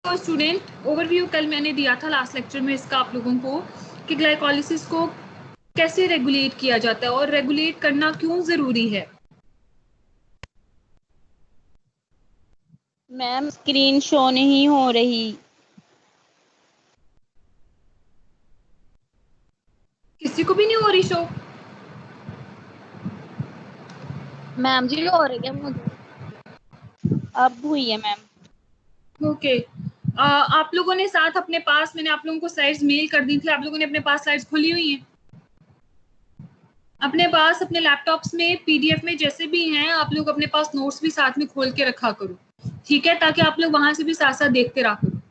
तो student overview कल मैंने दिया था लास्ट लेक्चर में इसका आप लोगों को कि ग्लाइकोलिसिस को कैसे रेगुलेट किया जाता है और रेगुलेट करना क्यों जरूरी है। मैम स्क्रीन शो नहीं हो रही। किसी को भी नहीं हो रही शो? मैम जी हो रही है मुझे, अब हुई है मैम। ओके आप लोगों ने साथ अपने पास, मैंने आप लोगों को स्लाइड्स मेल कर दी थी, आप लोगों ने अपने पास स्लाइड्स खुली हुई हैं अपने पास? अपने लैपटॉप्स में पीडीएफ में जैसे भी हैं आप लोग अपने पास नोट्स भी साथ में खोल के रखा करो, ठीक है, ताकि आप लोग वहां से भी साथ साथ देखते रहा करो।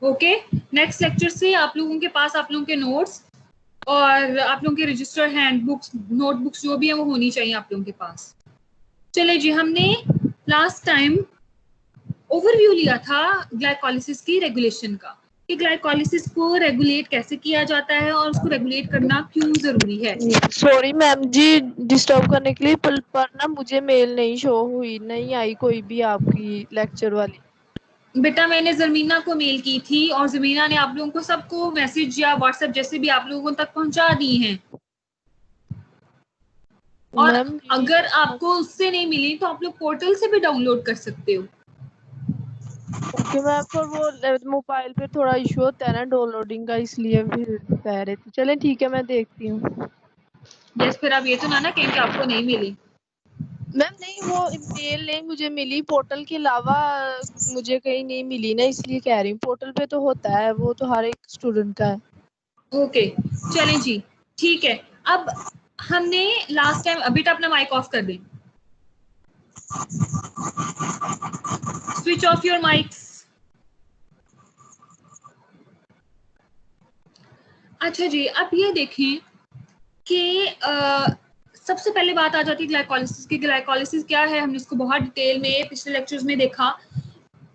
ओके, नेक्स्ट लेक्चर से आप लोगों के पास आप लोगों के नोट्स और आप लोगों के रजिस्टर हैंडबुक्स नोटबुक्स जो भी है वो होनी चाहिए आप लोगों के पास। चले जी, हमने लास्ट टाइम ओवरव्यू लिया था ग्लाइकोलिसिस की रेगुलेशन का कि ग्लाइकोलिसिस को रेगुलेट कैसे किया जाता है और उसको रेगुलेट करना क्यों जरूरी है। सॉरी मैम जी डिस्टर्ब करने के लिए, पर ना मुझे मेल नहीं शो हुई, नहीं आई कोई भी आपकी लेक्चर वाली। बेटा मैंने जमीना को मेल की थी और जमीना ने आप लोगों को सबको मैसेज या व्हाट्सएप जैसे भी आप लोगों तक पहुंचा दी हैं। और मैम अगर आपको उससे नहीं मिली तो आप लोग पोर्टल से भी डाउनलोड कर सकते हो। ओके मैम, पर वो मोबाइल पे थोड़ा इशू होता है ना डाउनलोडिंग का, इसलिए फिर कह रहे थे। चलें ठीक है, मैं देखती हूँ। यस, फिर आप ये तो ना कहें कि आपको नहीं मिली। मैम नहीं, वो मेल नहीं मुझे मिली, पोर्टल के अलावा मुझे कहीं नहीं मिली ना, इसलिए कह रही हूँ। पोर्टल पे तो होता है, वो तो हर एक स्टूडेंट का है। ओके चलें जी, ठीक है। अब हमने लास्ट टाइम, अभी तो अपना माइक ऑफ कर दें, स्विच ऑफ योर माइक्स। अच्छा जी, अब ये देखें कि सबसे पहले बात आ जाती है ग्लाइकोलिसिस की। ग्लाइकोलिसिस क्या है, हमने इसको बहुत डिटेल में पिछले लेक्चर्स में देखा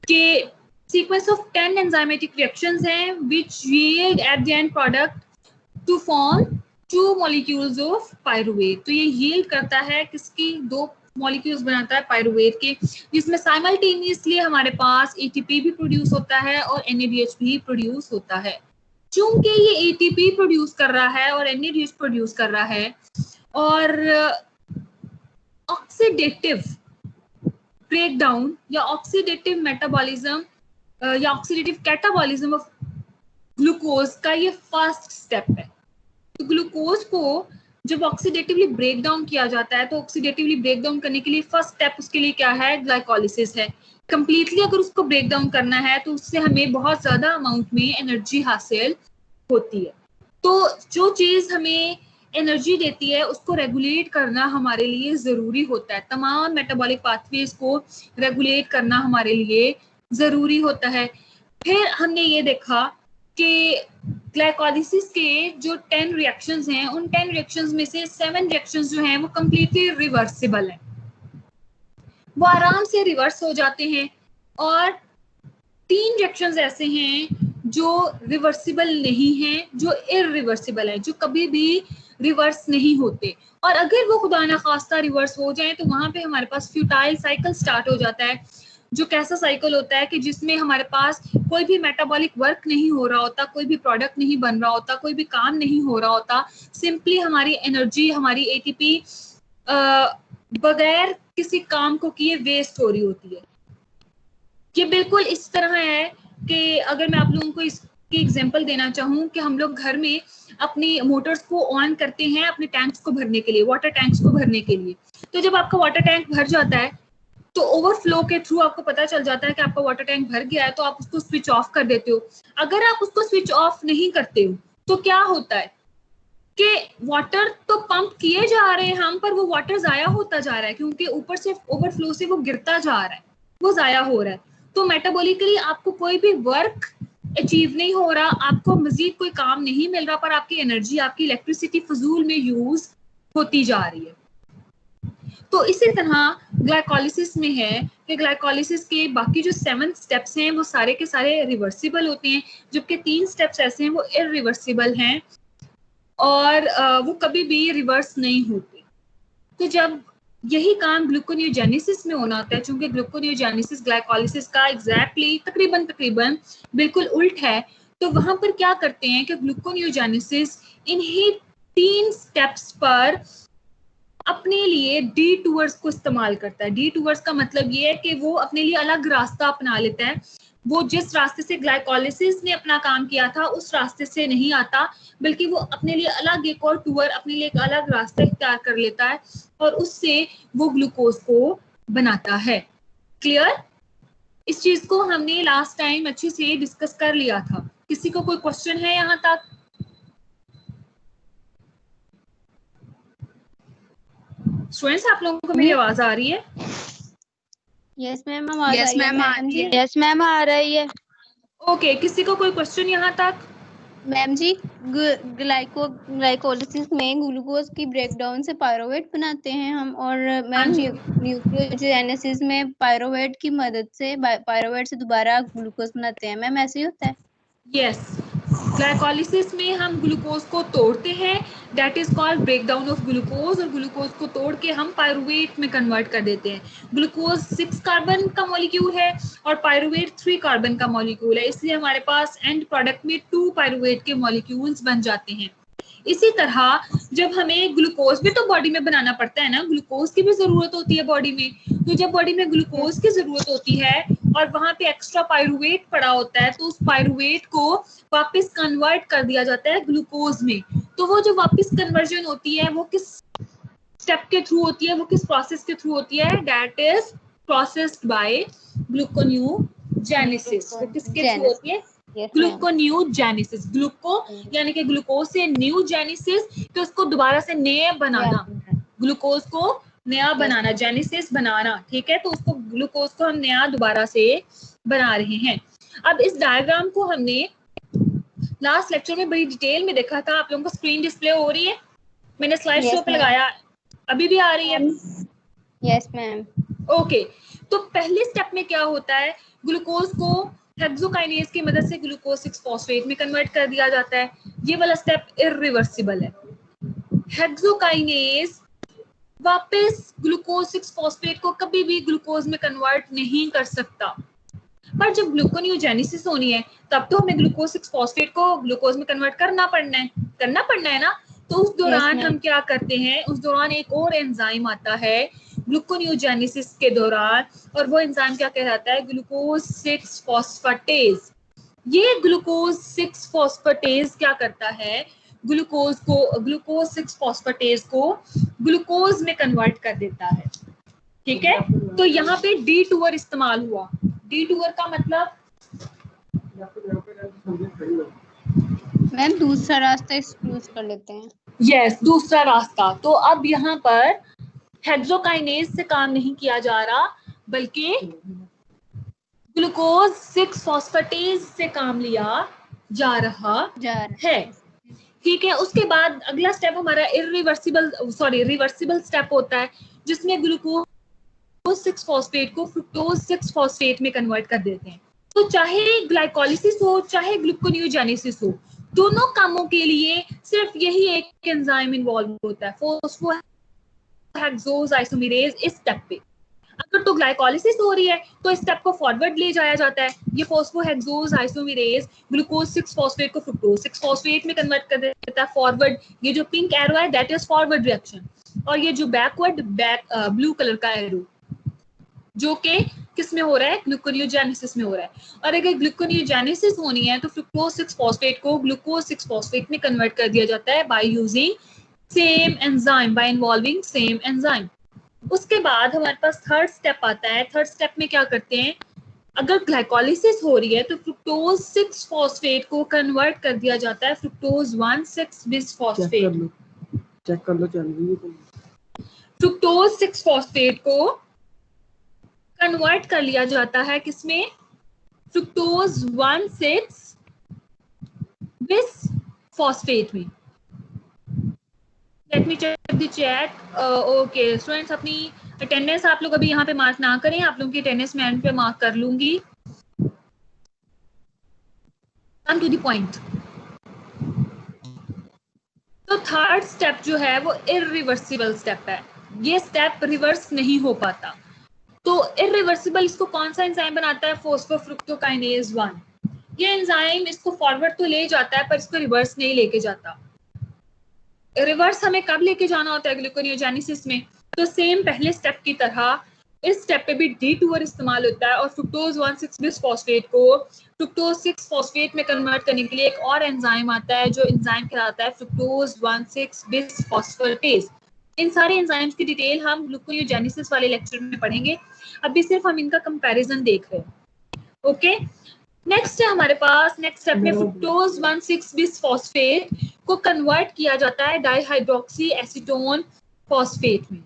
कि सीक्वेंस ऑफ 10 एंजाइमेटिक रिएक्शंस हैं which yield at the end product to form 2 molecules of pyruvate. तो ये यील्ड करता है किसकी? 2 मॉलिक्यूल्स बनाता है पायरुवेट के, जिसमें साइमल्टेनियसली हमारे पास एटीपी भी प्रोड्यूस होता है और एनएडीएच भी प्रोड्यूस होता है। चूंकि ये एटीपी प्रोड्यूस कर रहा है और एनएडीएच प्रोड्यूस कर रहा है और ऑक्सीडेटिव ब्रेकडाउन या ऑक्सीडेटिव मेटाबॉलिज्म या ऑक्सीडेटिव कैटाबॉलिज्म ऑफ ग्लूकोज का ये फर्स्ट स्टेप है। तो ग्लूकोज को जब ऑक्सीडेटिवली ब्रेक डाउन किया जाता है तो ऑक्सीडेटिवली ब्रेक डाउन करने के लिए फर्स्ट स्टेप उसके लिए क्या है? ग्लाइकोलिसिस है। कंप्लीटली अगर उसको ब्रेक डाउन करना है तो उससे हमें बहुत ज्यादा अमाउंट में एनर्जी हासिल होती है। तो जो चीज हमें एनर्जी देती है उसको रेगुलेट करना हमारे लिए जरूरी होता है। तमाम मेटाबॉलिक पाथवेज को रेगुलेट करना हमारे लिए जरूरी होता है। फिर हमने ये देखा कि ग्लाइकोलिसिस के जो 10 रिएक्शंस हैं उन 10 रिएक्शंस में से 7 रिएक्शंस जो हैं वो कंप्लीटली रिवर्सिबल हैं, वो आराम से रिवर्स हो जाते हैं, और 3 रिएक्शंस ऐसे हैं जो रिवर्सिबल नहीं हैं, जो इरिवर्सिबल हैं, जो कभी भी रिवर्स नहीं होते। और अगर वो खुदा ना खास्ता रिवर्स हो जाए तो वहां पे हमारे पास फ्यूटाइल साइकिल स्टार्ट हो जाता है, जो कैसा साइकिल होता है कि जिसमें हमारे पास कोई भी मेटाबॉलिक वर्क नहीं हो रहा होता, कोई भी प्रोडक्ट नहीं बन रहा होता, कोई भी काम नहीं हो रहा होता, सिंपली हमारी एनर्जी, हमारी एटीपी बगैर किसी काम को किए वेस्ट हो रही होती है। ये बिल्कुल इस तरह है कि अगर मैं आप लोगों को इसकी एग्जांपल देना चाहूँ कि हम लोग घर में अपनी मोटर्स को ऑन करते हैं अपने टैंक्स को भरने के लिए, वाटर टैंक्स को भरने के लिए। तो जब आपका वाटर टैंक भर जाता है तो ओवरफ्लो के थ्रू आपको पता चल जाता है कि आपका वाटर टैंक भर गया है, तो आप उसको स्विच ऑफ कर देते हो। अगर आप उसको स्विच ऑफ नहीं करते हो तो क्या होता है कि वाटर तो पंप किए जा रहे हैं हम, पर वो वाटर जाया होता जा रहा है क्योंकि ऊपर से ओवरफ्लो से वो गिरता जा रहा है, वो जाया हो रहा है। तो मेटाबॉलिकली आपको कोई भी वर्क अचीव नहीं हो रहा, आपको मजीद कोई काम नहीं मिल रहा, पर आपकी एनर्जी, आपकी इलेक्ट्रिसिटी फजूल में यूज होती जा रही है। तो इसी तरह ग्लाइकोलिसिस में है कि ग्लाइकोलिसिस के बाकी जो 7 स्टेप्स हैं वो सारे के सारे रिवर्सिबल होते हैं, जबकि 3 स्टेप्स ऐसे हैं वो इरिवर्सिबल हैं और वो कभी भी रिवर्स नहीं होते। तो जब यही काम ग्लूकोनियोजेनेसिस में होना होता है, क्योंकि ग्लूकोनियोजेनेसिस ग्लाइकोलिसिस का एग्जैक्टली तकरीबन बिल्कुल उल्ट है। तो वहां पर क्या करते हैं कि ग्लूकोनियोजेनेसिस इन्हीं 3 स्टेप्स पर अपने लिए डी टूवर्स को इस्तेमाल करता है। डी टूवर्स का मतलब ये है कि वो अपने लिए अलग रास्ता अपना लेता है। वो जिस रास्ते से ग्लाइकोलिसिस ने अपना काम किया था उस रास्ते से नहीं आता, बल्कि वो अपने लिए अलग एक और टूवर, अपने लिए एक अलग रास्ता इख्तियार कर लेता है और उससे वो ग्लूकोज को बनाता है। क्लियर? इस चीज को हमने लास्ट टाइम अच्छे से डिस्कस कर लिया था। किसी को कोई क्वेश्चन है यहाँ तक? स्टूडेंट्स, आप लोगों को मेरी आवाज आ रही है? यस मैम, आवाज Yes, आ रही है ma'am, आ मैम रही जी। है। यस मैम, आ रही है ओके, किसी को कोई क्वेश्चन यहाँ तक? मैम जी। ग्लाइकोलिसिस में ग्लूकोज की ब्रेकडाउन से पायरुवेट बनाते हैं हम, और मैम न्यूक्लियोजेनेसिस में पायरुवेट की मदद से पायरुवेट से दोबारा ग्लूकोज बनाते हैं। मैम ऐसे ही होता है? यस, ग्लाइकोलिसिस में हम ग्लूकोज को तोड़ते हैं, that is called breakdown of glucose, और ग्लूकोज को तोड़ के हम पायरुवेट में कन्वर्ट कर देते हैं। ग्लूकोज 6 कार्बन का मॉलिक्यूल है और पायरुवेट 3 कार्बन का मॉलिक्यूल है, इसलिए हमारे पास एंड प्रोडक्ट में 2 पायरुवेट के मॉलिक्यूल्स बन जाते हैं। इसी तरह जब हमें ग्लूकोज भी तो बॉडी में बनाना पड़ता है ना, ग्लूकोज की भी जरूरत होती है बॉडी में। तो जब बॉडी में ग्लूकोज की जरूरत होती है और वहां पे एक्स्ट्रा पायरुवेट पड़ा होता है, तो उस पायरुवेट को वापस कन्वर्ट कर दिया जाता है ग्लूकोज में। तो वो जो वापस कन्वर्जन होती है वो किस स्टेप के थ्रू होती है, वो किस प्रोसेस के थ्रू होती है? That is processed bye gluconeogenesis. वो किसके थ्रू होती है? ग्लूकोनियोजेनेसिस। ग्लूको यानी कि ग्लूकोज से न्यूजेनेसिस, तो उसको दोबारा से नया बनाना, ग्लूकोज को नया बनाना, जेनेसिस बनाना, ठीक है? तो उसको ग्लूकोज को हम नया दोबारा से बना रहे हैं। अब इस डायग्राम को हमने लास्ट लेक्चर में बड़ी डिटेल में देखा था। आप लोगों को स्क्रीन डिस्प्ले हो रही है? मैंने स्लाइड शो पे लगाया, अभी भी आ रही है? Yes ma'am. ओके, तो पहले स्टेप में क्या होता है? ग्लूकोज को हेक्सोकाइनेज की मदद से ग्लूकोज 6 फॉस्फेट में कन्वर्ट कर दिया जाता है। ये वाला स्टेप इरिवर्सिबल है। हेक्सोकाइनेज वापस ग्लूकोज 6 फॉस्फेट को कभी भी ग्लूकोज में कन्वर्ट नहीं कर सकता। पर जब ग्लूकोनियोजेनेसिस होनी है तब तो हमें ग्लूकोज 6 फॉस्फेट को ग्लूकोज में कन्वर्ट करना पड़ना है ना। तो उस दौरान हम क्या करते हैं? उस दौरान एक और एंजाइम आता है ग्लूकोनियोजेनेसिस के दौरान, और वो एंजाइम क्या कहलाता है? Glucose 6 phosphatase. ये ग्लूकोज 6 फॉस्फेटेज क्या करता है? ग्लूकोज 6 फॉस्फेटेज को ग्लूकोज में कन्वर्ट कर देता है, ठीक है? तो यहाँ पे डी टूअर इस्तेमाल हुआ। डी टूअर का मतलब मैम दूसरा रास्ता यूज कर लेते हैं। यस, दूसरा रास्ता। तो अब यहाँ पर हेक्सोकाइनेज से काम नहीं किया जा रहा, बल्कि ग्लूकोज 6 फॉस्फेटेज से काम लिया जा रहा है, ठीक है? उसके बाद अगला स्टेप हमारा रिवर्सिबल स्टेप होता है, जिसमें ग्लूकोज 6 फॉस्फेट को फ्रुक्टोज 6 फॉस्फेट में कन्वर्ट कर देते हैं। तो चाहे ग्लाइकोलिसिस हो चाहे ग्लूकोनियोजेनेसिस हो, दोनों कामों के लिए सिर्फ यही एक एंजाइम इन्वॉल्व होता है, फॉस्फोहेक्सोज आइसोमेरेज। इस स्टेप पे अगर तो ग्लाइकोलिसिस हो रही है तो इस स्टेप को फॉरवर्ड ले जाया जाता है। ये फॉस्फोहेक्सोज आइसोमेरेज ग्लूकोज 6 फॉस्फेट को फ्रुक्टोज 6 फॉस्फेट में कन्वर्ट कर देता है, फॉरवर्ड। ये जो पिंक एरो है दैट इज फॉरवर्ड रिएक्शन, और ये जो बैकवर्ड ब्लू कलर का एरो जो कि किस में हो रहा है? ग्लूकोनियोजेनेसिस में हो रहा है। और अगर ग्लूकोनियोजेनेसिस होनी है तो फ्रुक्टोज 6 फॉस्फेट को ग्लूकोज 6 फॉस्फेट में कन्वर्ट कर दिया जाता है by using same enzyme, bye involving same enzyme. उसके बाद हमारे पास थर्ड स्टेप आता है। थर्ड स्टेप में क्या करते हैं? अगर ग्लाइकोलिसिस हो रही है तो फ्रुक्टोज 6 फॉस्फेट को कन्वर्ट कर दिया जाता है फ्रुक्टोज 1,6 बिस फॉस्फेट। चेक कर लो चल रही है। फ्रुक्टोज 6 फॉस्फेट को कन्वर्ट कर लिया जाता है किसमें? फ्रुक्टोज 1,6 बिस फॉस्फेट में। Let me check the chat. Okay students, अपनी अटेंडेंस आप लोग अभी यहाँ पे मार्क ना करें, आप लोगों की अटेंडेंस मैं एंड पे मार्क कर लूंगी। Come to the point. तो थर्ड स्टेप जो है वो इरिवर्सिबल स्टेप है। ये स्टेप रिवर्स नहीं हो पाता। तो इरिवर्सिबल इसको कौन सा एंजाइम बनाता है? फॉस्फोफ्रुक्टोकाइनेज 1। ये एंजाइम इसको फॉरवर्ड तो ले जाता है पर इसको रिवर्स नहीं लेके जाता। रिवर्स हमें कब लेके जाना होता है ग्लूकोनियोजेनेसिस में? तो सेम पहले स्टेप की तरह इस स्टेप पे भी D2R इस्तेमाल होता है और फ्रुक्टोज 1,6 बिसफॉस्फेट को फ्रुक्टोज 6 फॉस्फेट में कन्वर्ट करने के लिए एक और एंजाइम आता है जो एंजाइम कहलाता है फ्रुक्टोज 1,6 बिसफॉस्फेटेज। इन सारे एंजाइम्स की डिटेल हम ग्लूकोनियोजेनेसिस वाले लेक्चर में पढ़ेंगे, अभी सिर्फ हम इनका कंपैरिजन देख रहे हैं। ओके, नेक्स्ट है हमारे पास, नेक्स्ट स्टेप में फ्रुक्टोज 1,6 बिसफॉस्फेट को कन्वर्ट किया जाता है डाइहाइड्रोक्सी एसीटोन फॉस्फेट में।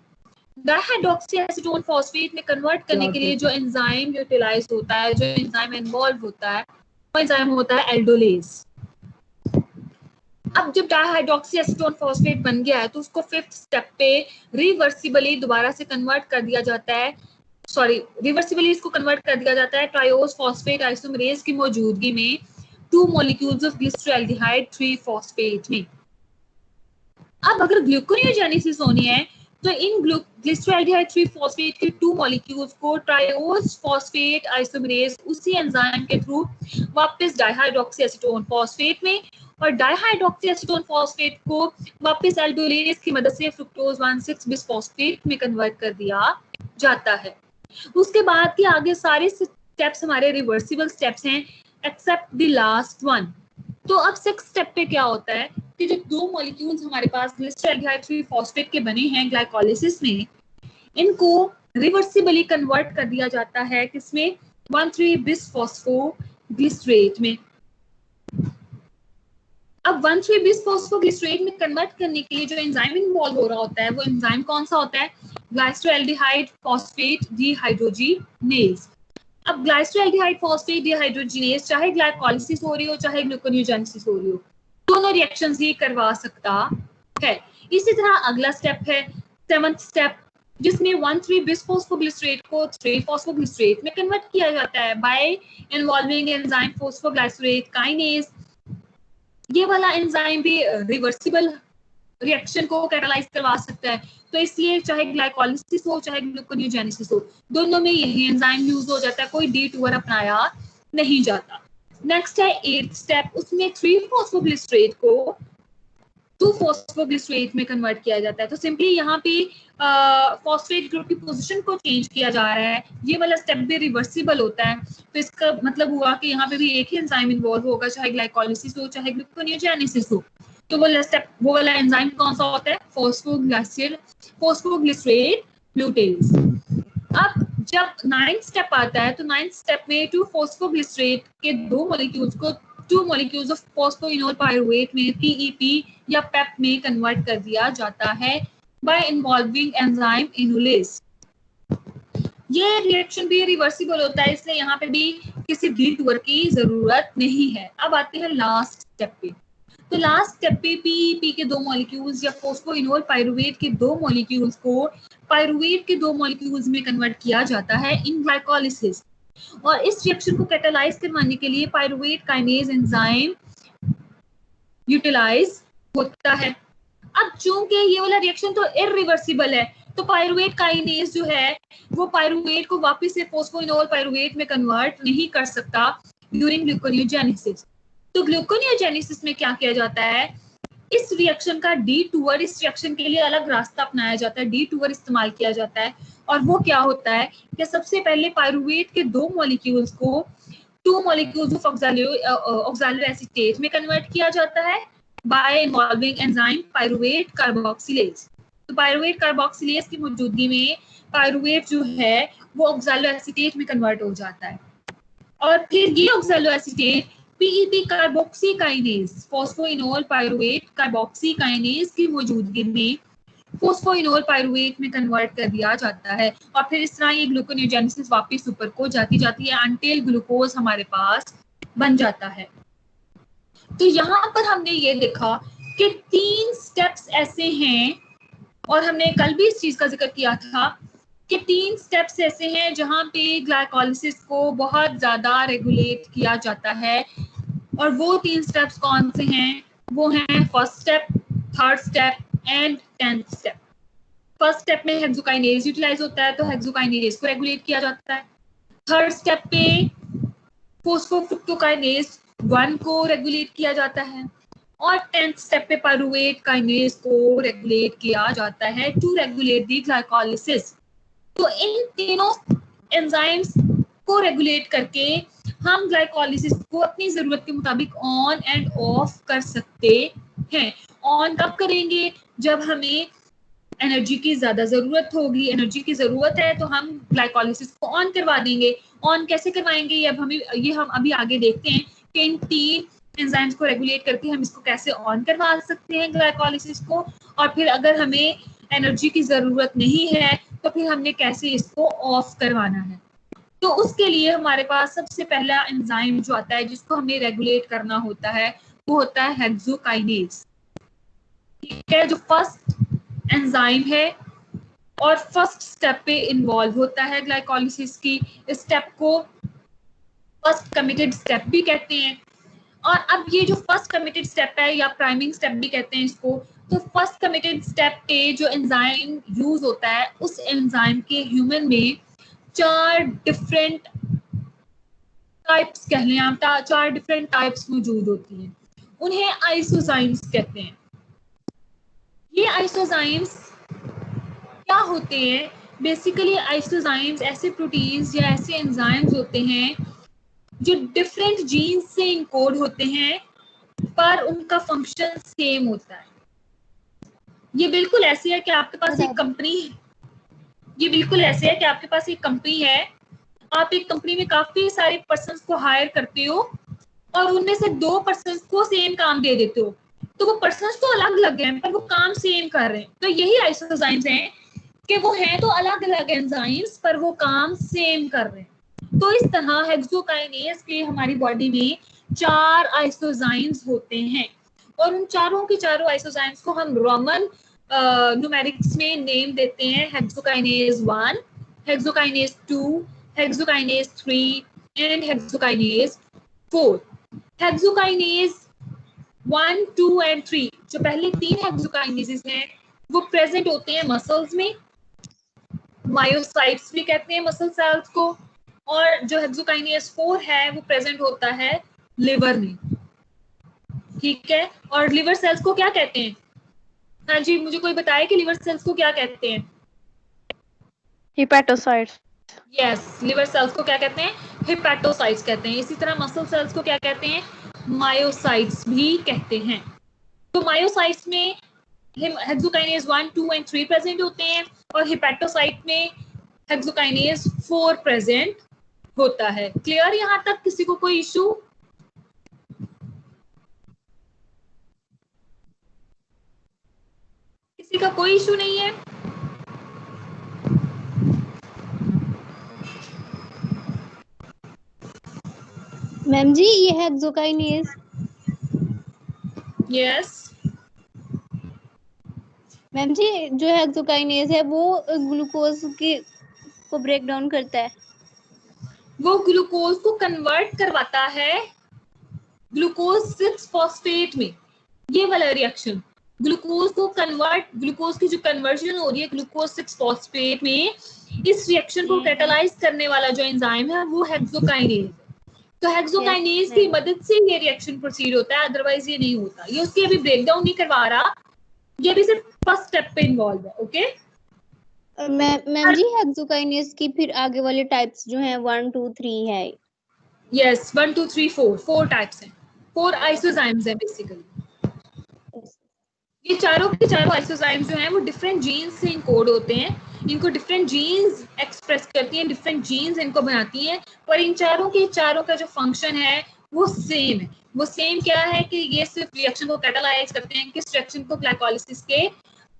डाइहाइड्रोक्सी एसीटोन फॉस्फेट में कन्वर्ट करने के लिए जो एंजाइम यूटिलाइज होता है, जो एंजाइम इन्वॉल्व होता है, वो एंजाइम होता है एल्डोलेज। अब जब डाइहाइड्रोक्सी एसीटोन फॉस्फेट बन गया है तो उसको फिफ्थ स्टेप पे रिवर्सिबली दोबारा से कन्वर्ट कर दिया जाता है, रिवर्सिबली इसको कन्वर्ट कर दिया जाता है ट्रायोज फॉस्फेट आइसोमरेज की मौजूदगी में 2 मॉलिक्यूल्स ऑफ ग्लिसरॉल्डिहाइड 3 फॉस्फेट में। अब अगर ग्लूकोनियोजेनेसिस होनी है तो इन ग्लिसरॉल्डिहाइड 3 फॉस्फेट के 2 मॉलिक्यूल्स को ट्रायोज फॉस्फेट आइसोमरेज उसी एंजाइम के थ्रू वापस डाइहाइड्रोक्सी एसीटोन फॉस्फेट में और डाइहाइड्रोक्सी एसीटोन फॉस्फेट को वापस एल्डोलेज की मदद से फ्रुक्टोज 1,6 बिसफॉस्फेट में कन्वर्ट कर दिया जाता है। उसके बाद के आगे सारे स्टेप्स हमारे रिवर्सिबल स्टेप्स हैं एक्सेप्ट द लास्ट वन। तो अब सिक्स स्टेप पे क्या होता है कि जो 2 मॉलिक्यूल्स हमारे पास ग्लिसरॉल्डिहाइड 3 फॉस्फेट के बने हैं ग्लाइकोलाइसिस में, इनको रिवर्सिबली कन्वर्ट कर दिया जाता है किसमें? 1,3 बिसफॉस्फोग्लिसरेट में। अब 1,3 बिसफॉस्फोग्लिसरेट में कन्वर्ट करने के लिए जो एंजाइम इन्वॉल्व हो रहा होता है वो एंजाइम कौन सा होता है? ग्लाइसरॉल्डिहाइड फॉस्फेट डिहाइड्रोजिनेज। अब ग्लाइसरॉल्डिहाइड फॉस्फेट डिहाइड्रोजिनेज चाहे ग्लाइकोलाइसिस हो रही हो चाहे ग्लूकोनियोजेनेसिस हो रही हो, दोनों रिएक्शंस ही करवा सकता है। इसी तरह अगला स्टेप है सेवंथ स्टेप, जिसमें 1,3 बिसफॉस्फोग्लिसरेट को 3 फॉस्फोग्लिसरेट में कन्वर्ट किया जाता है bye involving enzyme phosphoglycerate kinase. ये वाला एंजाइम भी रिवर्सिबल रिएक्शन को कैटालाइज करवा सकता है, तो इसलिए चाहे ग्लाइकोलाइसिस हो चाहे ग्लूकोनियोजेनेसिस हो, दोनों में यही एंजाइम यूज हो जाता है, कोई D2R अपनाया नहीं जाता। नेक्स्ट है 8th स्टेप, उसमें 3 फॉस्फोग्लिसरेट को 2 फॉस्फोग्लिसरेट में कन्वर्ट किया जाता है। तो सिंपली यहाँ पे फॉस्फेट ग्रुप की पोजीशन को चेंज किया जा रहा है, ये वाला स्टेप भी रिवर्सिबल होता है। तो इसका मतलब हुआ कि यहाँ पे भी एक ही एंजाइम इन्वॉल्व होगा, चाहे ग्लाइकोलाइसिस हो चाहे ग्लूकोनियोजेनेसिस हो। तो वो वाला एंजाइम कौन सा होता है? फॉस्फोग्लिसरेट ग्लूटेज। अब जब 9th स्टेप आता है तो 9th स्टेप में 2 फॉस्फोग्लिसरेट के 2 मॉलिक्यूल्स को 2 मॉलिक्यूल्स ऑफ फॉस्फोइनोल पाइरुवेट में PEP या PEP में कन्वर्ट कर दिया जाता है बाय इन्वॉल्विंग एंजाइम इनुलेज। ये रिएक्शन भी रिवर्सिबल होता है, इसलिए यहाँ पे भी किसी D2R की जरूरत नहीं है। अब आते हैं लास्ट स्टेप पे। तो लास्ट स्टेप पे PEP के 2 मॉलिक्यूल्स या फॉस्फोइनोल पाइरुवेट के 2 मॉलिक्यूल्स को पाइरुवेट के 2 मॉलिक्यूल्स में कन्वर्ट किया जाता है इन ग्लाइकोलाइसिस, और इस रिएक्शन को कैटालाइज करवाने के लिए पाइरुवेट काइनेज एंजाइम यूटिलाइज होता है। अब चूंकि ये वाला रिएक्शन तो इरिवर्सिबल है, तो पाइरुवेट काइनेज जो है वो पाइरुवेट को वापस से फॉस्फोइनोल पाइरुवेट में कन्वर्ट नहीं कर सकता ड्यूरिंग ग्लूकोनियोजेनेसिस। तो ग्लूकोनियोजेनेसिस में क्या किया जाता है? इस रिएक्शन का D2R, इस रिएक्शन के लिए अलग रास्ता अपनाया जाता है, D2R इस्तेमाल किया जाता है। और वो क्या होता है कि सबसे पहले पाइरुवेट के 2 मॉलिक्यूल्स को 2 मॉलिक्यूल्स ऑफ ऑक्सैलो एसीटेट में कन्वर्ट किया जाता है bye involving enzyme pyruvate carboxylase. तो पाइरुवेट कार्बोक्सिलेज की मौजूदगी में पाइरुवेट जो है वो ऑक्सैलो एसीटेट में कन्वर्ट हो जाता है, और फिर ये oxaloacetate PEP carboxykinase phosphoenolpyruvate carboxykinase की मौजूदगी में फॉस्फोइनोल पाइरुवेट में कन्वर्ट कर दिया जाता है, और फिर इस तरह ये ग्लूकोनियोजेनेसिस वापस ऊपर को जाती है अंटिल ग्लूकोज हमारे पास बन जाता है। तो यहाँ पर हमने ये देखा कि 3 स्टेप्स ऐसे हैं, और हमने कल भी इस चीज का जिक्र किया था कि 3 स्टेप्स ऐसे हैं जहां पे ग्लाइकोलाइसिस को बहुत ज्यादा रेगुलेट किया जाता है, और वो 3 स्टेप्स कौन से हैं? वो हैं first step, third step and 10th step. First step में हेक्सोकाइनेज यूटिलाइज होता है, तो हेक्सोकाइनेज को रेगुलेट किया जाता है। थर्ड स्टेप पे फोस्फोफ्रुक्टोकाइनेज 1 को रेगुलेट किया जाता है, और 10th स्टेप पे पायरुवेट काइनेज को रेगुलेट किया जाता है टू रेगुलेट दी ग्लाइकोलिसिस। तो इन तीनों एंजाइम्स को रेगुलेट करके हम ग्लाइकोलिसिस को अपनी जरूरत के मुताबिक ऑन एंड ऑफ कर सकते हैं। ऑन कब करेंगे? जब हमें एनर्जी की ज्यादा जरूरत होगी, एनर्जी की जरूरत है तो हम ग्लाइकोलिसिस को ऑन करवा देंगे। ऑन कैसे करवाएंगे ये हम अभी आगे देखते हैं कि इन 3 एंजाइम्स को रेगुलेट करके हम इसको कैसे ऑन करवा सकते हैं ग्लाइकोलिसिस को, और फिर अगर हमें एनर्जी की जरूरत नहीं है तो फिर हमने कैसे इसको ऑफ करवाना है। तो उसके लिए हमारे पास सबसे पहला एंजाइम जो आता है जिसको हमें रेगुलेट करना होता है वो होता है हेक्सोकाइनेज। ठीक है, जो फर्स्ट एंजाइम है और फर्स्ट स्टेप पे इन्वॉल्व होता है ग्लाइकोलिसिस की। इस स्टेप को फर्स्ट कमिटेड स्टेप भी कहते हैं। और अब ये जो फर्स्ट कमिटेड स्टेप है या प्राइमिंग स्टेप भी कहते हैं इसको, तो फर्स्ट कमिटेड स्टेप पे जो एंजाइम यूज होता है उस एंजाइम के ह्यूमन में 4 डिफरेंट टाइप्स कह लें आप, 4 डिफरेंट टाइप्स मौजूद होती हैं। उन्हें आइसोजाइम्स कहते हैं। ये आइसोजाइम्स क्या होते हैं? बेसिकली आइसोजाइम्स ऐसे प्रोटीन्स या ऐसे एंजाइम्स होते हैं जो डिफरेंट जीन्स से इनकोड होते हैं पर उनका फंक्शन सेम होता है। ये बिल्कुल ऐसे है कि आपके पास एक कंपनी है, आप एक कंपनी में काफी सारे पर्सन्स को हायर करते हो और उनमें से 2 पर्सन्स को सेम काम दे देते हो, तो वो पर्सन्स तो अलग अलग हैं पर वो काम सेम कर रहे हैं। तो यही आइसोजाइम्स हैं कि वो हैं तो अलग अलग एंजाइम्स पर वो काम सेम कर रहे हैं। तो इस तरह हेक्सोकाइनेज के हमारी बॉडी में 4 आइसोजाइम्स होते हैं और उन चारों के चारों आइसोजाइम्स को हम रोमन न्यूमेरिक्स में नेम देते हैं। Hexokinase 1, hexokinase 2, hexokinase 3 and hexokinase 4। Hexokinase 1, 2 and 3 जो पहले 3 हेक्सोकाइनेजेस हैं वो प्रेजेंट होते हैं मसल्स में, मायोसाइट्स भी कहते हैं मसल सेल्स को, और जो हेक्सोकाइनेज 4 है वो प्रेजेंट होता है लिवर में। ठीक है, और लिवर सेल्स को क्या कहते हैं? हाँ जी, मुझे कोई बताए कि लिवर सेल्स को क्या कहते हैं? हिपैटोसाइट्स। यस, लिवर सेल्स को क्या कहते हैं? हिपैटोसाइट्स कहते हैं। इसी तरह मसल सेल्स को क्या कहते हैं? मायोसाइट्स भी कहते हैं। तो मायोसाइट्स में हेक्सोकाइनेज 1, 2 एंड 3 प्रेजेंट होते हैं और हिपैटोसाइट में हेक्सोकाइनेज 4 प्रेजेंट होता है। क्लियर यहाँ तक? किसी को कोई इशू? किसी का कोई इशू नहीं है? मैम जी ये हेक्सोकाइनेज, यस मैम जी जो हेक्सोकाइनेज है वो ग्लूकोज के को ब्रेक डाउन करता है। वो ग्लूकोज को कन्वर्ट करवाता है ग्लूकोज 6 फॉस्फेट में। ये वाला रिएक्शन ग्लूकोज की जो कन्वर्जन हो रही है ग्लूकोज 6 फॉस्फेट में, इस रिएक्शन को कैटालाइज करने वाला जो एंजाइम है वो हेक्सोकाइनेज है। तो हेक्सोकाइनेज की मदद से ये रिएक्शन प्रोसीड होता है, अदरवाइज ये नहीं होता। ये उसकी अभी ब्रेकडाउन नहीं करवा रहा, ये भी सिर्फ फर्स्ट स्टेप पे इन्वॉल्व है। ओके मैम जी हेक्सोकाइनेज की फिर आगे वाले टाइप्स जो हैं 1, 2, 3 है। यस, 1, 2, 3, 4 टाइप्स हैं, 4 आइसोजाइम्स हैं बेसिकली। ये चारों के चारों आइसोजाइम्स जो हैं वो डिफरेंट जीन्स से इनकोड होते हैं। इनको डिफरेंट जीन्स एक्सप्रेस करती हैं, डिफरेंट जीन्स इनको बनाती हैं, पर इन चारों का जो फंक्शन है वो सेम है। वो सेम क्या है कि ये सिर्फ रिएक्शन को कैटालाइज करते हैं। किस रिएक्शन को? ग्लाइकोलिसिस के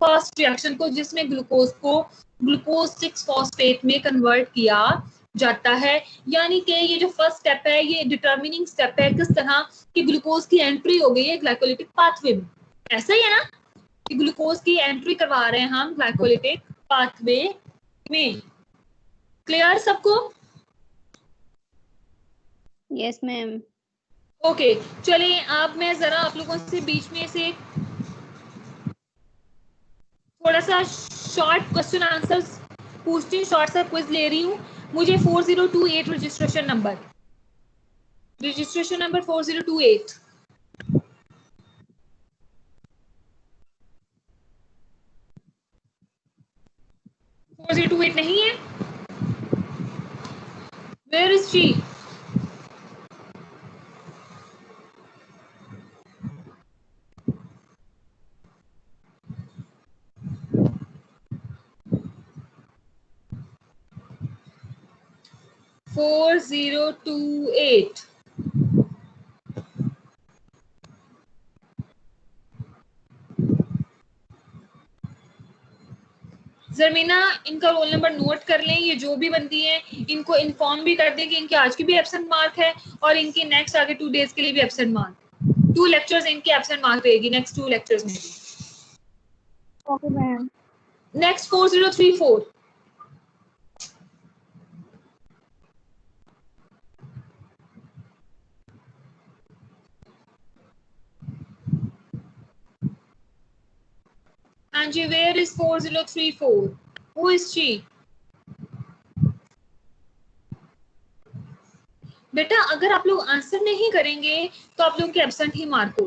फर्स्ट रिएक्शन को, जिसमें ग्लूकोज को ग्लूकोज 6 फॉस्फेट में कन्वर्ट किया जाता है। यानी कि ये जो फर्स्ट स्टेप है ये डिटर्मिनिंग स्टेप है किस तरह कि ग्लूकोज की एंट्री हो गई है ग्लाइकोलिटिक पाथवे में। ऐसा ही है ना कि ग्लूकोज की एंट्री करवा रहे हैं हम ग्लाइकोलिटिक पाथवे में। क्लियर सबको? Yes ma'am. ओके, चलिए अब मैं जरा आप लोगों से बीच में से थोड़ा सा शॉर्ट क्वेश्चन आंसर्स पूछती हूँ, शॉर्ट सा क्विज ले रही हूँ। मुझे 4028 रजिस्ट्रेशन नंबर 4028। 4028 नहीं है? Where is she? Four zero two eight. जरमीना, इनका रोल नंबर नोट कर लें। ये जो भी बनती हैं इनको इन्फॉर्म भी कर दें कि इनके आज की भी एब्सेंट मार्क है और इनकी नेक्स्ट आगे 2 डेज के लिए भी एब्सेंट मार्क, 2 लेक्चर्स इनकी एब्सेंट मार्क रहेगी नेक्स्ट 2 लेक्चर्स में भी। Okay ma'am. नेक्स्ट 4034। हाँ जी, where is 4034? Who is she? बेटा अगर आप लोग आंसर नहीं करेंगे तो आप लोगों के एब्सेंट ही मार्क हो।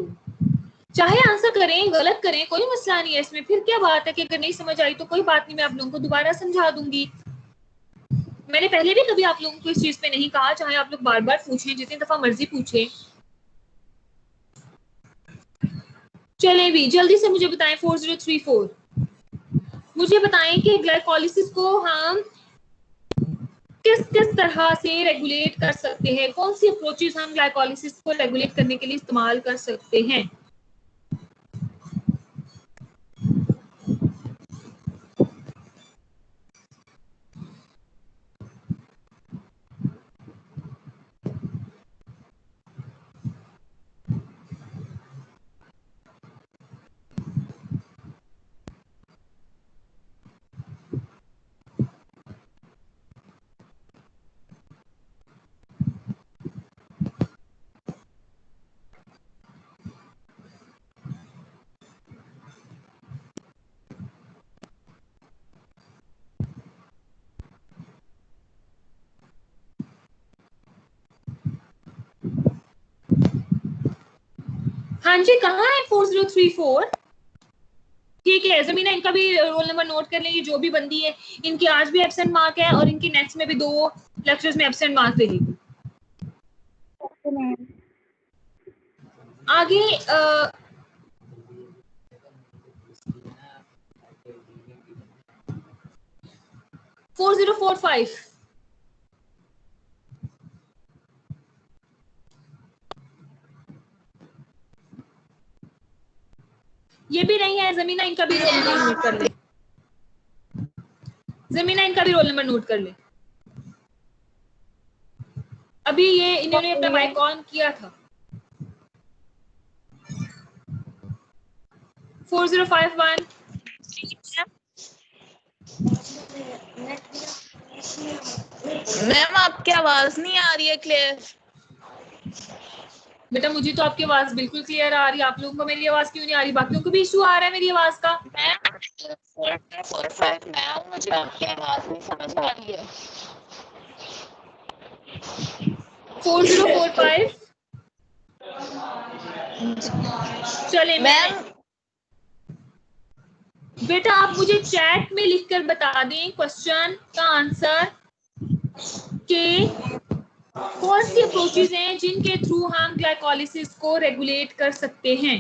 चाहे आंसर करें गलत करें कोई मसला नहीं है इसमें, फिर क्या बात है कि अगर नहीं समझ आई तो कोई बात नहीं, मैं आप लोगों को दोबारा समझा दूंगी। मैंने पहले भी कभी आप लोगों को इस चीज पे नहीं कहा, चाहे आप लोग बार बार पूछें, जितनी दफा मर्जी पूछें। चलें भी जल्दी से मुझे बताएं 4034, मुझे बताएं कि ग्लाइकोलिसिस को हम किस किस तरह से रेगुलेट कर सकते हैं, कौन सी अप्रोचेस हम ग्लाइकोलिसिस को रेगुलेट करने के लिए इस्तेमाल कर सकते हैं। हाँ जी, कहाँ है 4034? ठीक है जमीना, इनका भी रोल नंबर नोट कर लेंगे। जो भी बंदी है इनकी आज भी एब्सेंट मार्क है और इनकी नेक्स्ट में भी 2 लेक्चर्स में एब्सेंट मार्क रहेगी। आगे 4045। ये भी नहीं है जमीना, इनका भी रोल नंबर नोट कर ले। जमीना, इनका भी रोल नंबर नोट कर ले। अभी ये इन्होंने अपना माइक ऑन किया था। 4051। मैम आपकी आवाज नहीं आ रही है क्लियर। बेटा मुझे तो आपकी आवाज बिल्कुल क्लियर आ रही है, आप लोगों को मेरी आवाज क्यों नहीं आ रही? बाकियों को भी इशू आ रहा है मेरी आवाज का? मैम 4045 मैम मुझे आपकी आवाज नहीं समझ आ रही है। 4045। चले मैम बेटा आप मुझे चैट में लिखकर बता दें क्वेश्चन का आंसर के कौन सी अप्रोचेज हैं जिनके थ्रू हम ग्लाइकोलिसिस को रेगुलेट कर सकते हैं।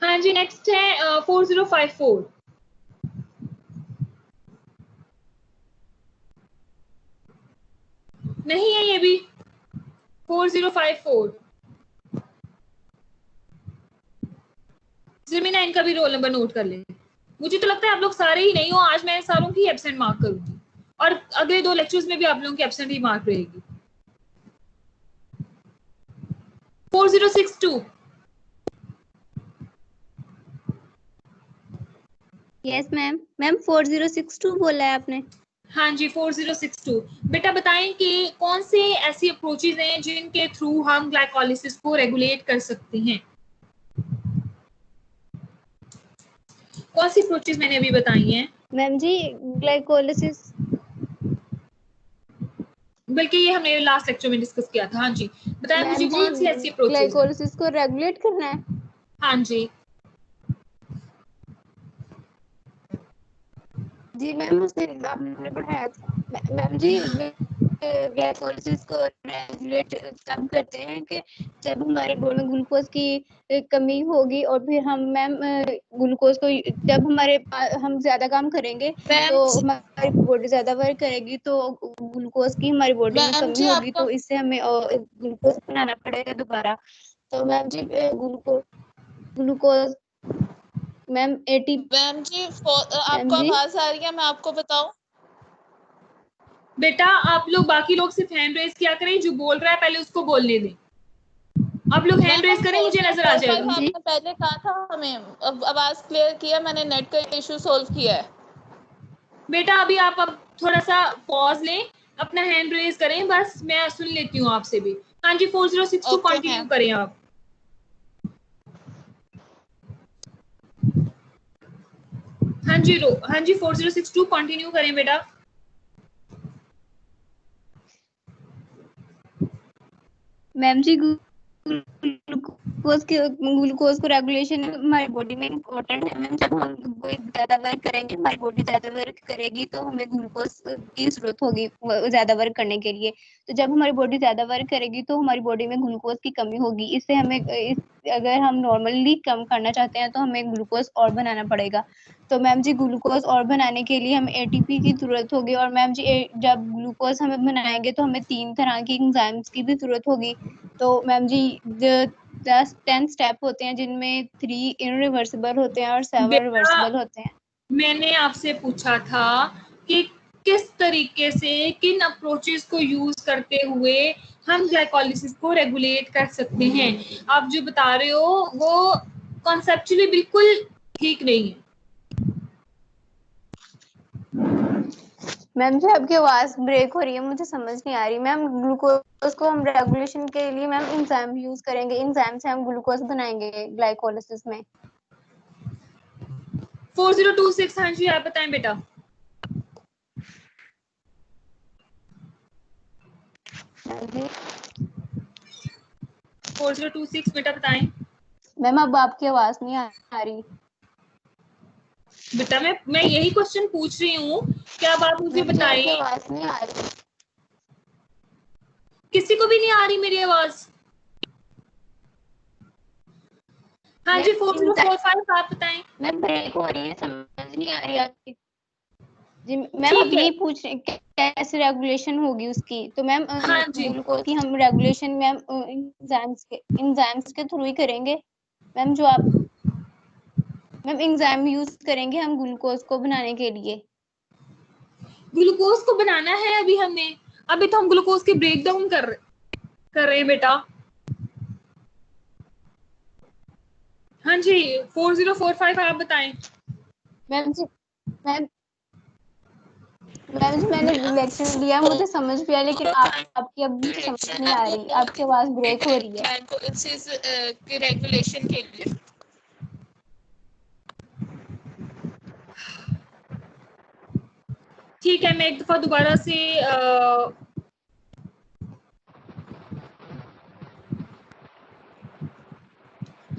हाँ जी, नेक्स्ट है 4054। नहीं है ये भी 4054। जमीना, इनका भी रोल नंबर नोट कर ले। मुझे तो लगता है आप लोग सारे ही नहीं हो, आज मैं सारों की एब्सेंट मार्क करूंगी और अगले 2 लेक्चर्स में भी आप लोगों की एब्सेंट ही मार्क रहेगी। 4062। Yes ma'am. मैम 4062 बोला है आपने। हाँ जी 4062 बेटा बताएं कि कौन से ऐसी अप्रोचेज हैं जिनके थ्रू हम ग्लाइकोलिसिस को रेगुलेट कर सकते हैं। कौन सी अप्रोचेज मैंने अभी बताई हैं? मैम जी ग्लाइकोलिसिस, बल्कि ये हमने लास्ट लेक्चर में डिस्कस किया था। हाँ जी बताएं मुझे मैम जी कौन सी ऐसी अप्रोचेज हैं? ग्लाइकोलिसिस को रेगुलेट करना है। हाँ जी जी मैम उसने आपने पढ़ाया था मैम जी। ग्लाइकोलिसिस को रेगुलेट तब करते हैं कि जब हमारे बॉडी में ग्लूकोज की कमी होगी, और फिर हम मैम ग्लूकोज को जब हम ज्यादा काम करेंगे तो हमारी बॉडी ज्यादा वर्क करेगी, तो ग्लूकोज की हमारी बॉडी में मैम कमी जी होगी, आपका तो इससे हमें ग्लूकोज बनाना पड़ेगा दोबारा। तो मैम जी ग्लूकोज मैम मैम जी मैम आपको जी आवाज आ रही है? मैं आपको बताऊं? बेटा आप लोग बाकी लोग सिर्फ हैंड रेज किया करें, जो बोल रहा है पहले उसको बोलने दें। आप लोग हैंड रेज करें, मुझे नजर आ जाएगा। आपने पहले कहा था हमें, अब आवाज क्लियर किया, मैंने नेट का इशू सॉल्व किया है। बेटा अभी आप अब थोड़ा सा पॉज लें, अपना हैंड रेज करें, बस मैं सुन लेती हूँ आपसे भी। हाँ जी 4062 ओके कंटिन्यू मैम। करें आप। हाँ जी 4062 कंटिन्यू करें बेटा। मैम जी ग्लूकोज को रेगुलेशन हमारी बॉडी में इम्पोर्टेंट है मैम। जब हम ज्यादा वर्क करेंगे, हमारी बॉडी ज्यादा वर्क करेगी, तो हमें ग्लूकोज की जरूरत होगी ज्यादा वर्क करने के लिए। तो जब हमारी बॉडी ज्यादा वर्क करेगी तो हमारी बॉडी में ग्लूकोज की कमी होगी। इससे हमें अगर हम नॉर्मली कम करना चाहते हैं तो हमें ग्लूकोज और बनाना पड़ेगा। तो मैम जी ग्लूकोज और बनाने के लिए हमें एटीपी की जरूरत होगी, और मैम जी जब ग्लूकोज हमें बनाएंगे तो हमें 3 तरह की एंजाइम्स की भी जरूरत होगी। तो मैम जी 10 स्टेप होते हैं, जिनमें 3 इरिवर्सिबल होते हैं और 7 बेटा रिवर्सिबल होते हैं। मैंने आपसे पूछा था कि किस तरीके से, किन अप्रोचेस को यूज करते हुए हम ग्लाइकोलिसिस को रेगुलेट कर सकते हैं। आप जो बता रहे हो वो कॉन्सेप्चुअली बिल्कुल ठीक नहीं है। मैम जी आपकी आवाज ब्रेक हो रही है, मुझे समझ नहीं आ रही। मैम ग्लूकोज को हम रेगुलेशन के लिए मैम एंजाइम यूज करेंगे, एंजाइम से हम ग्लूकोज बनाएंगे ग्लाइकोलिसिस में। 4026 हाँ जी आप बताएं बेटा। मैम जी 4026 बेटा बताएं। मैम अब आपकी आवाज नहीं आ रही। बेटा मैं यही क्वेश्चन पूछ रही हूँ, क्या आप मुझे मैम जी आपकी बताएं। आवाज नहीं आ रही। किसी को भी नहीं आ रही मेरी आवाज? हाँ जी 4045 आप बताएं। मैम ब्रेक हो रही है, समझ नहीं आ रही आपकी। जी मैम ठीक अब है यही पूछ रहे हैं कैसे रेगुलेशन होगी उसकी। तो मैम हाँ जी ग्लूकोज की हम रेगुलेशन मैम एंजाइम्स के थ्रू ही करेंगे। मैम जो आप मैम एंजाइम यूज करेंगे हम ग्लूकोज को बनाने के लिए। ग्लूकोज को बनाना है अभी तो हम ग्लूकोज के ब्रेक डाउन कर रहे हैं बेटा। हाँ जी 4045 आप बताएं। मैम जी मैम मैम जी मैंने लेक्चर लिया, मुझे समझ भी आया, लेकिन आपकी अब मुझे समझ नहीं आ रही, आपकी आवाज ब्रेक हो रही है। की रेगुलेशन के लिए। ठीक है मैं एक दफा दोबारा से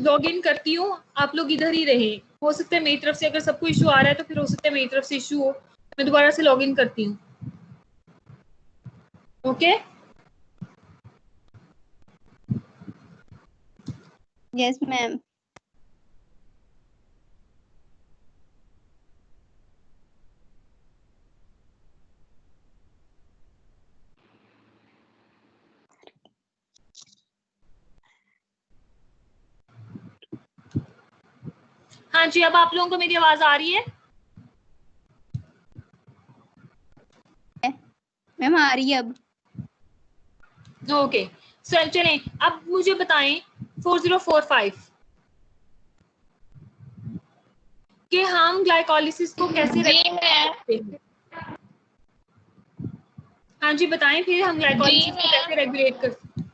लॉग इन करती हूँ, आप लोग इधर ही रहे। हो सकता है मेरी तरफ से अगर सबको इशू आ रहा है तो फिर हो सकता है मेरी तरफ से इशू हो। मैं दोबारा से लॉग इन करती हूँ। Okay yes ma'am. हाँ जी अब आप लोगों को मेरी आवाज आ रही है? मैम आ रही है अब। ओके सर चलें अब मुझे बताएं 4045 कि हम ग्लाइकोलिसिस को कैसे जी रेगुलेट करते हैं। हाँ जी बताएं, फिर हम ग्लाइकोलाइसिस को कैसे रेगुलेट कर सकते हैं?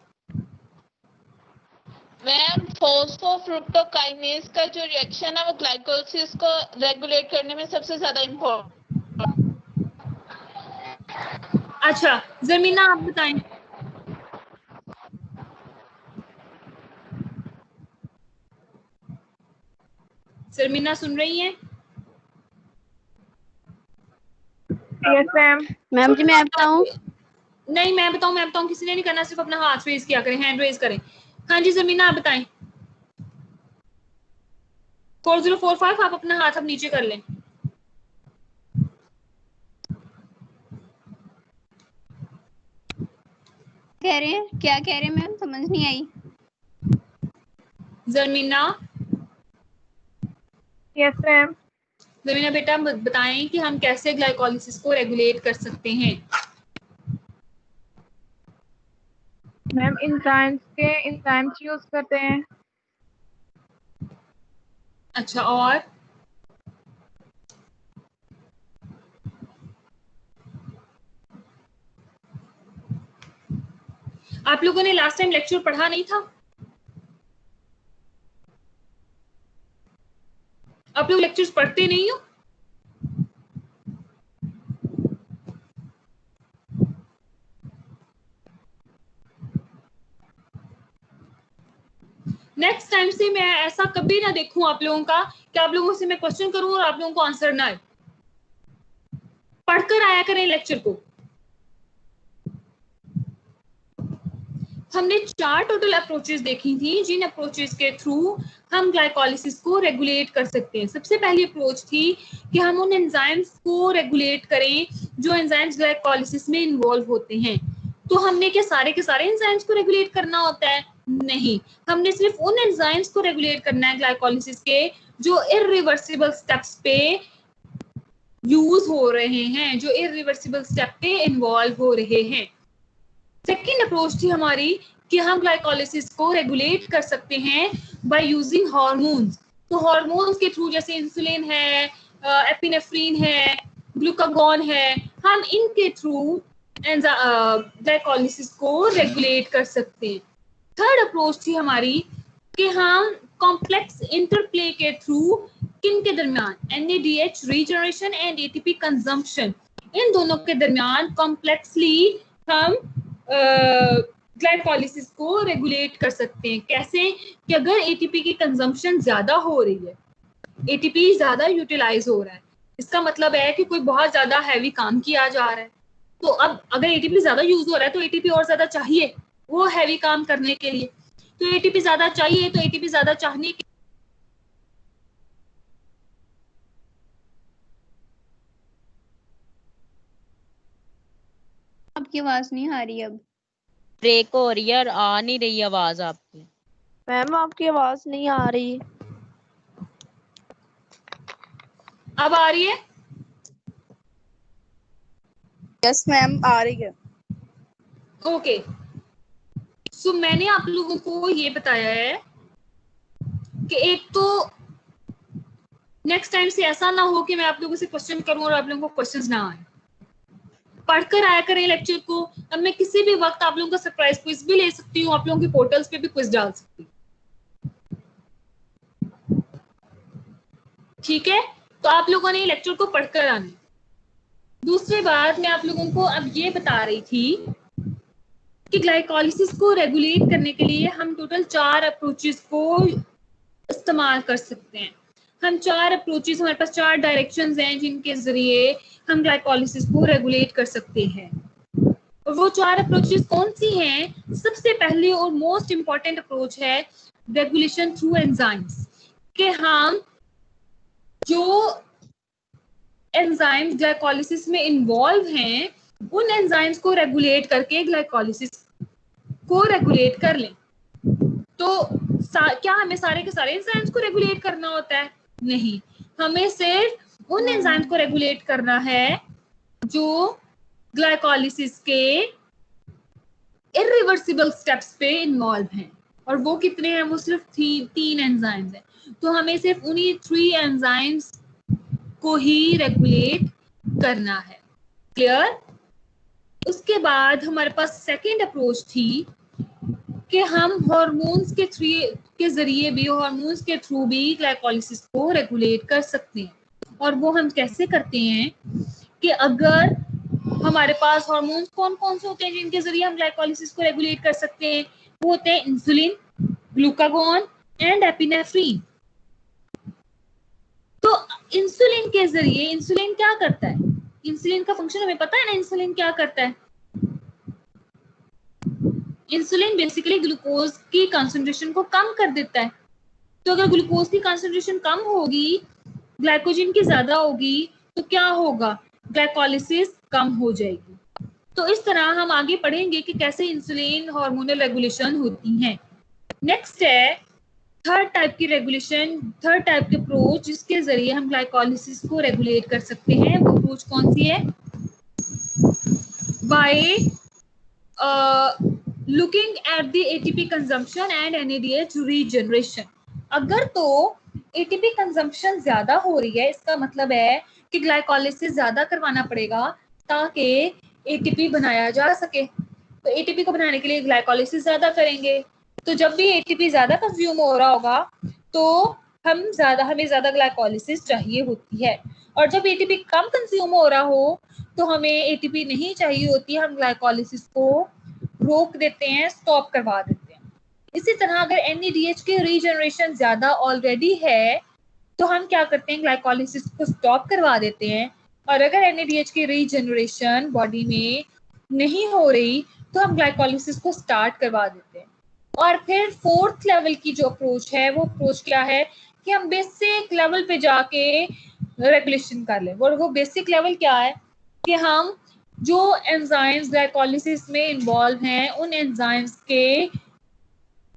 मैम फॉस्फोफ्रुक्टोकाइनेज का जो रिएक्शन है वो ग्लाइकोलाइसिस को रेगुलेट करने में सबसे ज्यादा इम्पोर्टेंट। अच्छा जमीना आप बताएं। जमीना सुन रही हैं? Yes ma'am. मैम जी मैं बताऊं? नहीं मैं बताऊं, किसी ने नहीं करना, सिर्फ अपना हाथ रेज किया करें, हैंड रेज करें। हाँ जी जमीना आप बताएं। 4045 आप अपना हाथ अब नीचे कर लें। कह रहे हैं, क्या कह रहे हैं मैम, समझ नहीं आई। जमीना। Yes ma'am. जमीना बेटा बताएं कि हम कैसे ग्लाइकोलाइसिस को रेगुलेट कर सकते हैं। मैम एंजाइम्स यूज करते हैं। अच्छा और आप लोगों ने लास्ट टाइम लेक्चर पढ़ा नहीं था? आप लोग लेक्चर्स पढ़ते नहीं हो? नेक्स्ट टाइम से मैं ऐसा कभी ना देखूं आप लोगों का कि आप लोगों से मैं क्वेश्चन करूं और आप लोगों को आंसर ना आए। पढ़कर आया करें लेक्चर को। हमने 4 टोटल अप्रोचेस देखी थी, जिन अप्रोचेस के थ्रू हम ग्लाइकोलाइसिस को रेगुलेट कर सकते हैं। सबसे पहली अप्रोच थी कि हम उन एंजाइम्स को रेगुलेट करें जो एंजाइम्स ग्लाइकोलाइसिस में इन्वॉल्व होते हैं। तो हमने क्या सारे के सारे एंजाइम्स को रेगुलेट करना होता है? नहीं, हमने सिर्फ उन एंजाइम्स को रेगुलेट करना है ग्लाइकोलाइसिस के जो इरिवर्सिबल स्टेप्स पे यूज हो रहे हैं, जो इरिवर्सिबल स्टेप पे इन्वॉल्व हो रहे हैं। सेकेंड अप्रोच थी हमारी कि हम ग्लाइकोलाइसिस को रेगुलेट कर सकते हैं बाय यूजिंग हार्मोन्स। तो हार्मोन्स के थ्रू जैसे इंसुलिन है, एपिनेफ्रिन है, ग्लूकागॉन है, हम इनके थ्रू ग्लाइकोलाइसिस को रेगुलेट कर सकते हैं। थर्ड अप्रोच थी हमारी कि हम कॉम्प्लेक्स इंटरप्ले के थ्रू किन के दरमियान, NADH regeneration and ATP consumption, इन दोनों के दरमियान कॉम्प्लेक्सली हम ग्लाइकोलाइसिस को रेगुलेट कर सकते हैं। कैसे? कि अगर ATP की कंजम्पशन ज्यादा हो रही है, ATP ज्यादा यूटिलाइज हो रहा है, इसका मतलब है कि कोई बहुत ज्यादा हैवी काम किया जा रहा है। तो अब अगर ATP ज्यादा यूज हो रहा है तो ATP और ज्यादा चाहिए वो हैवी काम करने के लिए। तो ATP ज्यादा चाहिए, तो ATP ज्यादा चाहने के आपकी आवाज नहीं आ रही, अब ब्रेक हो रही है और आ नहीं रही आवाज आपकी। मैम आपकी आवाज नहीं आ रही। अब आ रही है? यस मैम आ रही है। ओके सो मैंने आप लोगों को ये बताया है कि एक तो नेक्स्ट टाइम से ऐसा ना हो कि मैं आप लोगों से क्वेश्चन करूं और आप लोगों को क्वेश्चंस ना आए। पढ़कर आया करें लेक्चर को। अब मैं किसी भी वक्त आप लोगों का सरप्राइज क्विज भी ले सकती हूँ, आप लोगों के पोर्टल्स पे भी क्विज डाल सकती हूँ। ठीक है, तो आप लोगों ने लेक्चर को पढ़कर आना। दूसरी बात मैं आप लोगों को अब ये बता रही थी कि ग्लाइकोलाइसिस को रेगुलेट करने के लिए हम टोटल 4 अप्रोचेस को इस्तेमाल कर सकते हैं। हम 4 अप्रोचेस, हमारे पास 4 डायरेक्शंस हैं जिनके जरिए हम ग्लाइकोलाइसिस को रेगुलेट कर सकते हैं। और वो 4 अप्रोचेस कौन सी हैं? सबसे पहले और मोस्ट इंपॉर्टेंट अप्रोच है रेगुलेशन थ्रू एंजाइम्स, कि हम जो एंजाइम्स ग्लाइकोलाइसिस में इन्वॉल्व हैं उन एंजाइम्स को रेगुलेट करके ग्लाइकोलाइसिस को रेगुलेट कर लें। तो क्या हमें सारे के सारे एंजाइम्स को रेगुलेट करना होता है? नहीं, हमें सिर्फ उन एंजाइम्स को रेगुलेट करना है जो ग्लाइकोलाइसिस के इरिवर्सिबल स्टेप्स पे इन्वॉल्व हैं। और वो कितने हैं? वो सिर्फ 3 एंजाइम्स हैं। तो हमें सिर्फ उन्हीं 3 एंजाइम्स को ही रेगुलेट करना है। क्लियर? उसके बाद हमारे पास सेकेंड अप्रोच थी कि हम हार्मोन्स के जरिए भी, हार्मोन्स के थ्रू भी ग्लाइकोलिसिस को रेगुलेट कर सकते हैं। और वो हम कैसे करते हैं कि अगर हमारे पास हार्मोन्स कौन कौन से होते हैं जिनके जरिए हम ग्लाइकोलिसिस को रेगुलेट कर सकते हैं, वो होते हैं इंसुलिन, ग्लूकागॉन एंड एपिनेफ्रीन। तो इंसुलिन के जरिए, इंसुलिन क्या करता है, इंसुलिन का फंक्शन हमें पता है ना, इंसुलिन क्या करता है? इंसुलिन बेसिकली ग्लूकोज की कंसंट्रेशन को कम कर देता है। तो अगर ग्लूकोज की कंसंट्रेशन कम होगी, ग्लाइकोजन की ज्यादा होगी, तो क्या होगा? ग्लाइकोलिसिस कम हो जाएगी। तो इस तरह हम आगे पढ़ेंगे कि कैसे इंसुलिन हार्मोनल रेगुलेशन होती है। नेक्स्ट है थर्ड टाइप की रेगुलेशन, थर्ड टाइप के अप्रोच जिसके जरिए हम ग्लाइकोलिसिस को रेगुलेट कर सकते हैं। वो अप्रोच कौन सी है? By looking at the ATP consumption and NADH regeneration. अगर तो एटीपी कंजम्पशन ज्यादा हो रही है, इसका मतलब है कि ग्लाइकोलिसिस ज्यादा करवाना पड़ेगा ताकि एटीपी बनाया जा सके। तो एटीपी को बनाने के लिए ग्लाइकोलिसिस ज्यादा करेंगे। तो जब भी एटीपी ज्यादा कंज्यूम हो रहा होगा तो हमें ज्यादा ग्लाइकोलिसिस चाहिए होती है। और जब एटीपी कम कंज्यूम हो रहा हो तो हमें एटीपी नहीं चाहिए होती, हम ग्लाइकोलिसिस को रोक देते हैं, स्टॉप करवा देते हैं। इसी तरह अगर एनएडीएच की रीजनरेशन ज्यादा ऑलरेडी है तो हम क्या करते हैं? ग्लाइकोलिसिस को स्टॉप करवा देते हैं। और अगर एनएडीएच की रीजनरेशन बॉडी में नहीं हो रही तो हम ग्लाइकोलिसिस को स्टार्ट करवा देते हैं। और फिर फोर्थ लेवल की जो अप्रोच है, वो अप्रोच क्या है कि हम बेसिक लेवल पे जाके रेगुलेशन कर लें। वो बेसिक लेवल क्या है कि हम जो एंजाइम्स ग्लाइकोलिसिस में इन्वॉल्व हैं उन एंजाइम्स के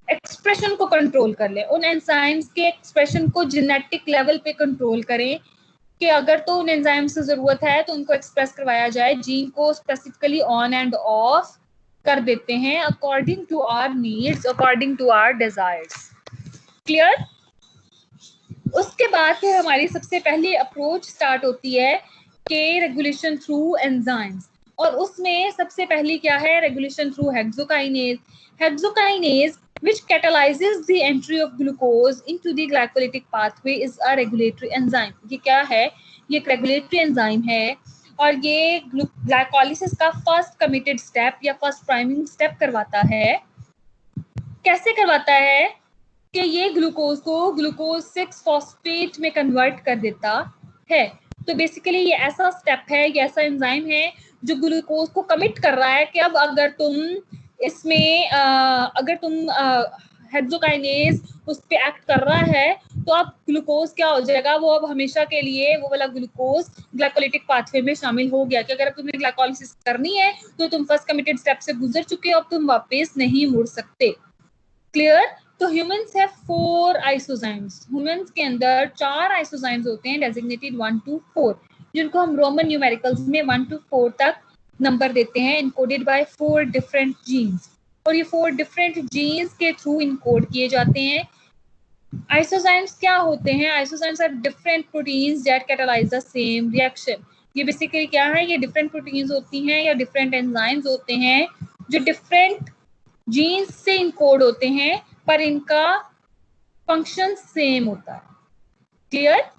एक्सप्रेशन को कंट्रोल कर लें, उन एंजाइम्स के एक्सप्रेशन को जेनेटिक लेवल पे कंट्रोल करें कि अगर तो उन एंजाइम्स की जरूरत है तो उनको एक्सप्रेस करवाया जाए, जीन को स्पेसिफिकली ऑन एंड ऑफ कर देते हैं according to our needs, according to our desires. Clear? उसके बाद फिर हमारी सबसे पहली अप्रोच स्टार्ट होती है कि रेगुलेशन थ्रू एंजाइम्स। और उसमें सबसे पहली क्या है? Regulation through hexokinase. Hexokinase which catalyzes the entry of glucose into the glycolytic pathway is a regulatory enzyme। ये क्या है? ये एक रेगुलेटरी एंजाइम है और ये ग्लाइकोलिसिस का फर्स्ट कमिटेड स्टेप या फर्स्ट प्राइमिंग स्टेप करवाता है। कैसे करवाता है? कि ये ग्लूकोज को ग्लूकोज 6 फॉस्फेट में कन्वर्ट कर देता है। तो बेसिकली ये ऐसा स्टेप है, ये ऐसा एंजाइम है जो ग्लूकोज को कमिट कर रहा है कि अब अगर तुम इसमें अगर तुम हेक्सोकाइनेज उस पे एक्ट कर रहा है तो अब ग्लूकोज क्या हो जाएगा? वो अब हमेशा के लिए वो वाला ग्लूकोज ग्लाइकोलिटिक पाथवे में शामिल हो गया कि अगर तुम्हें ग्लाइकोलिसिस करनी है तो तुम फर्स्ट कमिटेड स्टेप से गुजर चुके हो, अब तुम वापस नहीं मुड़ सकते। क्लियर? तो ह्यूमंस हैव 4 आइसोजाइम्स। ह्यूमंस के अंदर 4 आइसोजाइम्स होते हैं डेजिग्नेटेड 1 to 4, जिनको हम रोमन न्यूमेरिकल्स में 1 to 4 तक नंबर देते हैं, इनकोडेड बाय 4 डिफरेंट जीन्स। और ये 4 डिफरेंट जीन्स के थ्रू इनकोड किए जाते हैं। आइसोजाइम्स क्या होते हैं? Isozymes are different proteins that catalyse the same reaction. ये बेसिकली क्या है? ये डिफरेंट प्रोटीन्स होती हैं या डिफरेंट एंजाइम्स होते हैं जो डिफरेंट जीन्स से इनकोड होते हैं पर इनका फंक्शन सेम होता है। क्लियर?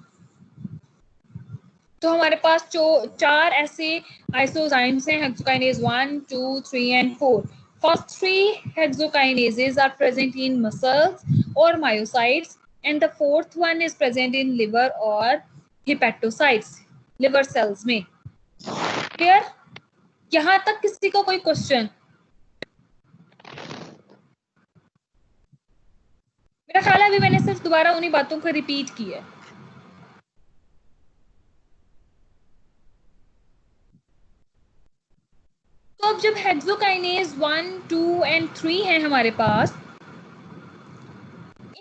तो हमारे पास जो 4 ऐसे आइसोजाइम्स हैं, hexokinase 1, 2, 3 and 4. First 3 hexokinases are present in muscles or myocytes, and the fourth one is present in liver or hepatocytes, liver cells में। Clear? यहाँ तक किसी को कोई क्वेश्चन? मेरा ख्याल है अभी मैंने सिर्फ दोबारा उन्हीं बातों को रिपीट किया है। तो अब जब हेक्सोकाइनेज 1, 2 and 3 है हमारे पास,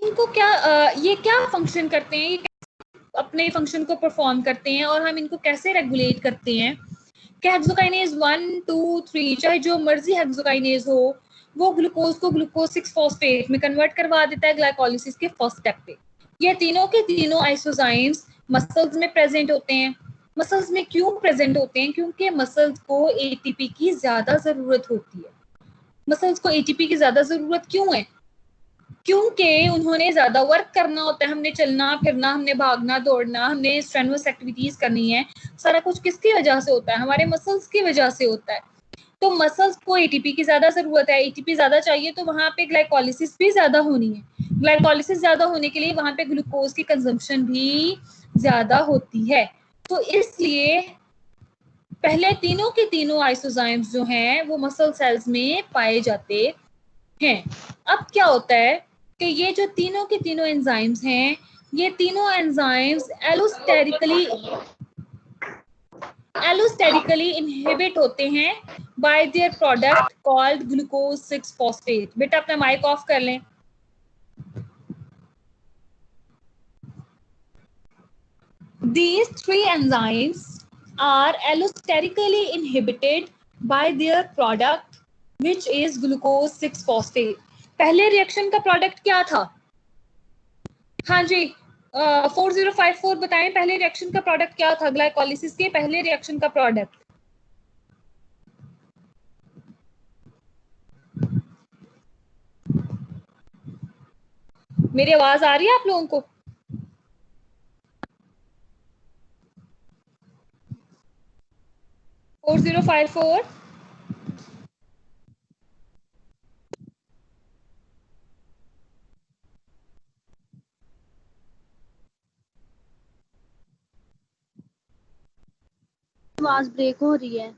इनको क्या ये क्या फंक्शन करते हैं, ये अपने फंक्शन को परफॉर्म करते हैं और हम इनको कैसे रेगुलेट करते हैं कि हेक्सोकाइनेज 1, 2, 3 चाहे जो मर्जी हेक्सोकाइनेज हो वो ग्लूकोज को ग्लूकोज 6 फॉस्फेट में कन्वर्ट करवा देता है ग्लाइकोलिसिस के फर्स्ट स्टेप पे। ये तीनों के तीनों आइसोजाइम्स मसल्स में प्रेजेंट होते हैं। मसल्स में क्यों प्रेजेंट होते हैं? क्योंकि मसल्स को एटीपी की ज्यादा जरूरत होती है। मसल्स को एटीपी की ज्यादा जरूरत क्यों है? क्योंकि उन्होंने ज्यादा वर्क करना होता है, हमने चलना फिरना, हमने भागना दौड़ना, हमने स्ट्रेनुअस एक्टिविटीज करनी है। सारा कुछ किसकी वजह से होता है? हमारे मसल्स की वजह से होता है। तो मसल्स को एटीपी की ज्यादा जरूरत है। एटीपी ज्यादा चाहिए तो वहां पे ग्लाइकोलिसिस भी ज्यादा होनी है। ग्लाइकोलिसिस ज्यादा होने के लिए वहां पे ग्लूकोज की कंजम्पशन भी ज्यादा होती है। तो इसलिए पहले तीनों के तीनों आइसोजाइम्स जो हैं वो मसल सेल्स में पाए जाते हैं। अब क्या होता है कि ये जो तीनों के तीनों एंजाइम्स हैं, ये तीनों एंजाइम्स एलोस्टेरिकली इनहिबिट होते हैं bye their product called glucose 6 phosphate. बेटा अपना माइक ऑफ कर लें। These three enzymes are allosterically inhibited by their product which is glucose 6 phosphate. पहले रिएक्शन का प्रोडक्ट क्या था? हाँ जी 4054 बताएं, पहले रिएक्शन का प्रोडक्ट क्या था? ग्लाइकोलिसिस के पहले रिएक्शन का प्रोडक्ट। मेरी आवाज आ रही है आप लोगों को? फोर 4054 आवाज ब्रेक हो रही है।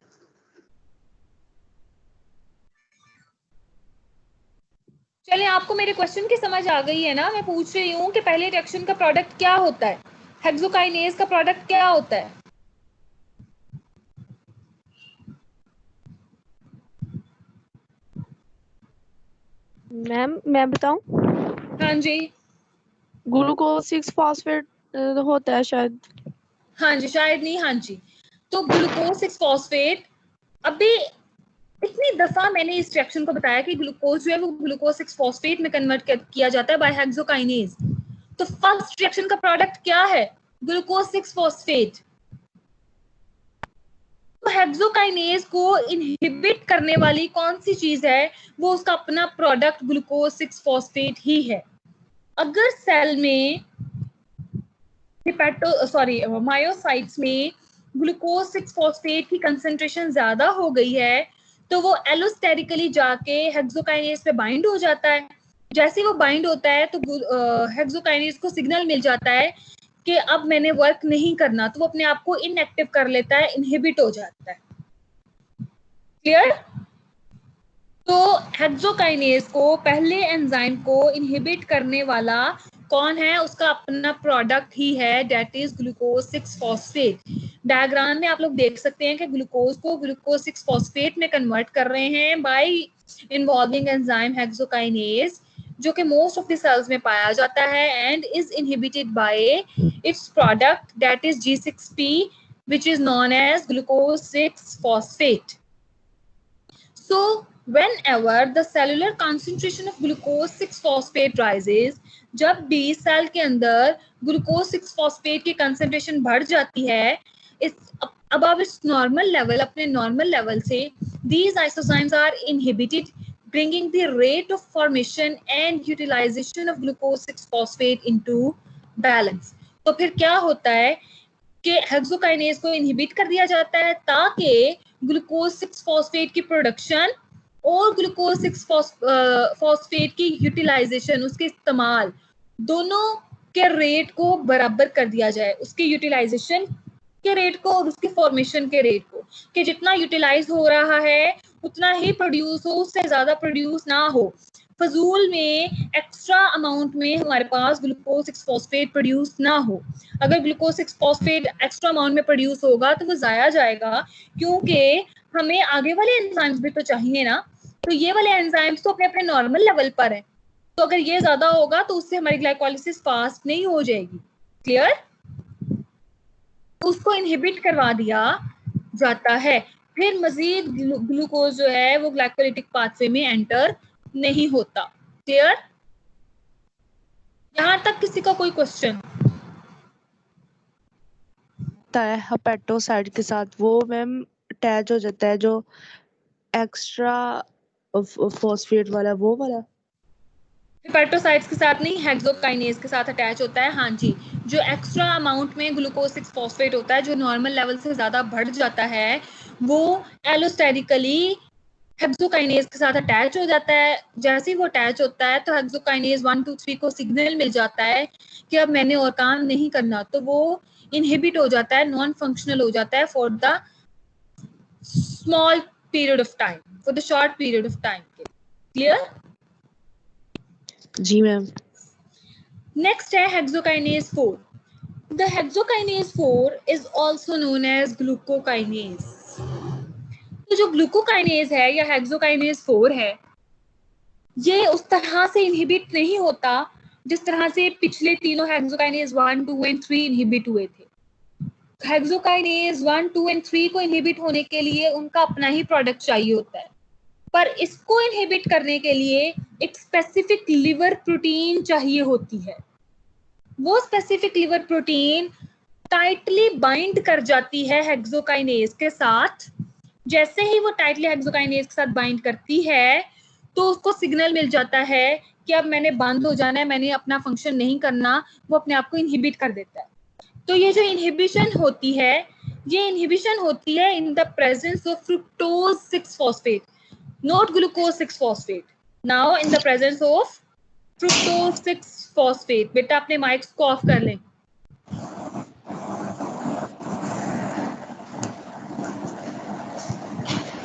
चलिए, आपको मेरे क्वेश्चन की समझ आ गई है ना? मैं पूछ रही हूँ कि पहले रिएक्शन का प्रोडक्ट क्या होता है? हेक्सोकाइनेज का प्रोडक्ट क्या होता है? मैम मैं बताऊं? हाँ जी ग्लूकोज 6 फॉस्फेट होता है शायद। हाँ जी, शायद नहीं, हाँ जी। तो ग्लूकोज 6 फॉस्फेट, अभी इतनी दफा मैंने इस रिएक्शन को बताया कि ग्लूकोज जो है वो ग्लूकोज 6 फॉस्फेट में कन्वर्ट किया जाता है बाय हेक्सोकाइनेज। तो फर्स्ट रिएक्शन का प्रोडक्ट क्या है? Glucose 6 phosphate. तो हेक्सोकाइनेज को इनहिबिट करने वाली कौन सी चीज है? वो उसका अपना प्रोडक्ट ग्लूकोज 6 फॉस्फेट ही है। अगर सेल में मायोसाइट्स में ग्लूकोज 6 फॉस्फेट की कंसेंट्रेशन ज्यादा हो गई है तो वो एलोस्टेरिकली जाके हेक्सोकाइनेज पे बाइंड हो जाता है। जैसे वो बाइंड होता है तो हेक्सोकाइनेज को सिग्नल मिल जाता है कि अब मैंने वर्क नहीं करना, तो वो अपने आप को इनएक्टिव कर लेता है, इनहिबिट हो जाता है। क्लियर? तो हेक्सोकाइनेज को, पहले एंजाइम को इनहिबिट करने वाला कौन है? उसका अपना प्रोडक्ट ही है, that is glucose 6 phosphate. Diagram में आप लोग देख सकते हैं कि ग्लूकोज को ग्लूकोज 6 फॉस्फेट में कन्वर्ट कर रहे हैं बाय इन्वॉल्विंग एंजाइम हेक्सोकाइनेज, जो कि मोस्ट ऑफ द सेल्स में पाया जाता है and is inhibited by it's product that is G6P which is known as glucose 6 phosphate. So whenever the cellular concentration of glucose 6 phosphate rises, जब भी cell के अंदर ग्लूकोज 6 फॉस्फेट की concentration बढ़ जाती है above its normal level, अपने normal level से, these isozymes are inhibited, bringing the rate of formation and utilization of glucose 6 phosphate into balance. तो फिर क्या होता है कि हेक्सोकाइनेज को इनहिबिट कर दिया जाता है ताकि ग्लूकोज 6 फॉस्फेट की प्रोडक्शन और ग्लूकोज 6 फॉस्फेट की यूटिलाइजेशन, उसके इस्तेमाल, दोनों के रेट को बराबर कर दिया जाए, उसके यूटिलाइजेशन के रेट को और उसके फॉर्मेशन के रेट को, कि जितना यूटिलाइज हो रहा है उतना ही प्रोड्यूस हो, उससे ज्यादा प्रोड्यूस ना हो। फजूल में एक्स्ट्रा अमाउंट में हमारे पास ग्लूकोज 6 फॉस्फेट प्रोड्यूस ना हो। अगर ग्लूकोज 6 फॉस्फेट एक्स्ट्रा अमाउंट में प्रोड्यूस होगा तो वो जाया जाएगा, क्योंकि हमें आगे वाले एंजाइम्स भी तो चाहिए ना। तो ये वाले एंजाइम्स तो अपने अपने नॉर्मल लेवल पर है, तो अगर ये ज्यादा होगा तो उससे हमारी ग्लाइकोलिसिस फास्ट नहीं हो जाएगी। क्लियर? उसको इनहिबिट करवा दिया जाता है, फिर मजीद ग्लूकोज जो है वो ग्लाइकोलिटिक पाथवे में एंटर नहीं होता। क्लियर? यहां तक किसी का कोई क्वेश्चन? होता है हेपेटोसाइड के साथ, वो मैम अटैच हो जाता है, जो एक्स्ट्रा फॉस्फेट वाला, वो वाला। हेपेटोसाइट्स के साथ नहीं, हेक्सोकाइनेज के साथ अटैच होता है। हाँ जी, जो एक्स्ट्रा अमाउंट में ग्लूकोज 6 फॉस्फेट होता है, जो नॉर्मल लेवल से ज्यादा बढ़ जाता है, वो एलोस्टेरिकली हेक्सोकाइनेज के साथ अटैच हो जाता है। जैसे ही वो अटैच होता है तो हेक्सोकाइनेज 1 2 3 को सिग्नल मिल जाता है कि अब मैंने और काम नहीं करना, तो वो इनहिबिट हो जाता है, नॉन फंक्शनल हो जाता है for the small period of time, for the short period of time. Clear? जी मैम। नेक्स्ट है hexokinase 4. The hexokinase 4 is also known as glucokinase. तो जो ग्लूकोकाइनेज है या हेक्सोकाइनेज 4 है, ये उस तरह से इनहिबिट नहीं होता जिस तरह से पिछले तीनों हेक्सोकाइनेज 1 2 एंड 3 इनहिबिट हुए थे। हेक्सोकाइनेज 1 2 एंड 3 को इनहिबिट होने के लिए उनका अपना ही प्रोडक्ट चाहिए होता है, पर इसको इनहिबिट करने के लिए एक स्पेसिफिक लिवर प्रोटीन चाहिए होती है। वो specific liver protein tightly bind कर जाती है हेक्सोकाइनेज के साथ। जैसे ही वो टाइटली हेक्सोकाइनेज के साथ बाइंड करती है तो उसको सिग्नल मिल जाता है कि अब मैंने बंद हो जाना है, मैंने अपना फंक्शन नहीं करना, वो अपने आप को इनहिबिट कर देता है। तो ये जो इनहिबिशन होती है, ये इनहिबिशन होती है in the presence of fructose 6 phosphate, not glucose 6 phosphate. Now in the presence of fructose 6 phosphate. बेटा अपने माइक्स को ऑफ कर लें।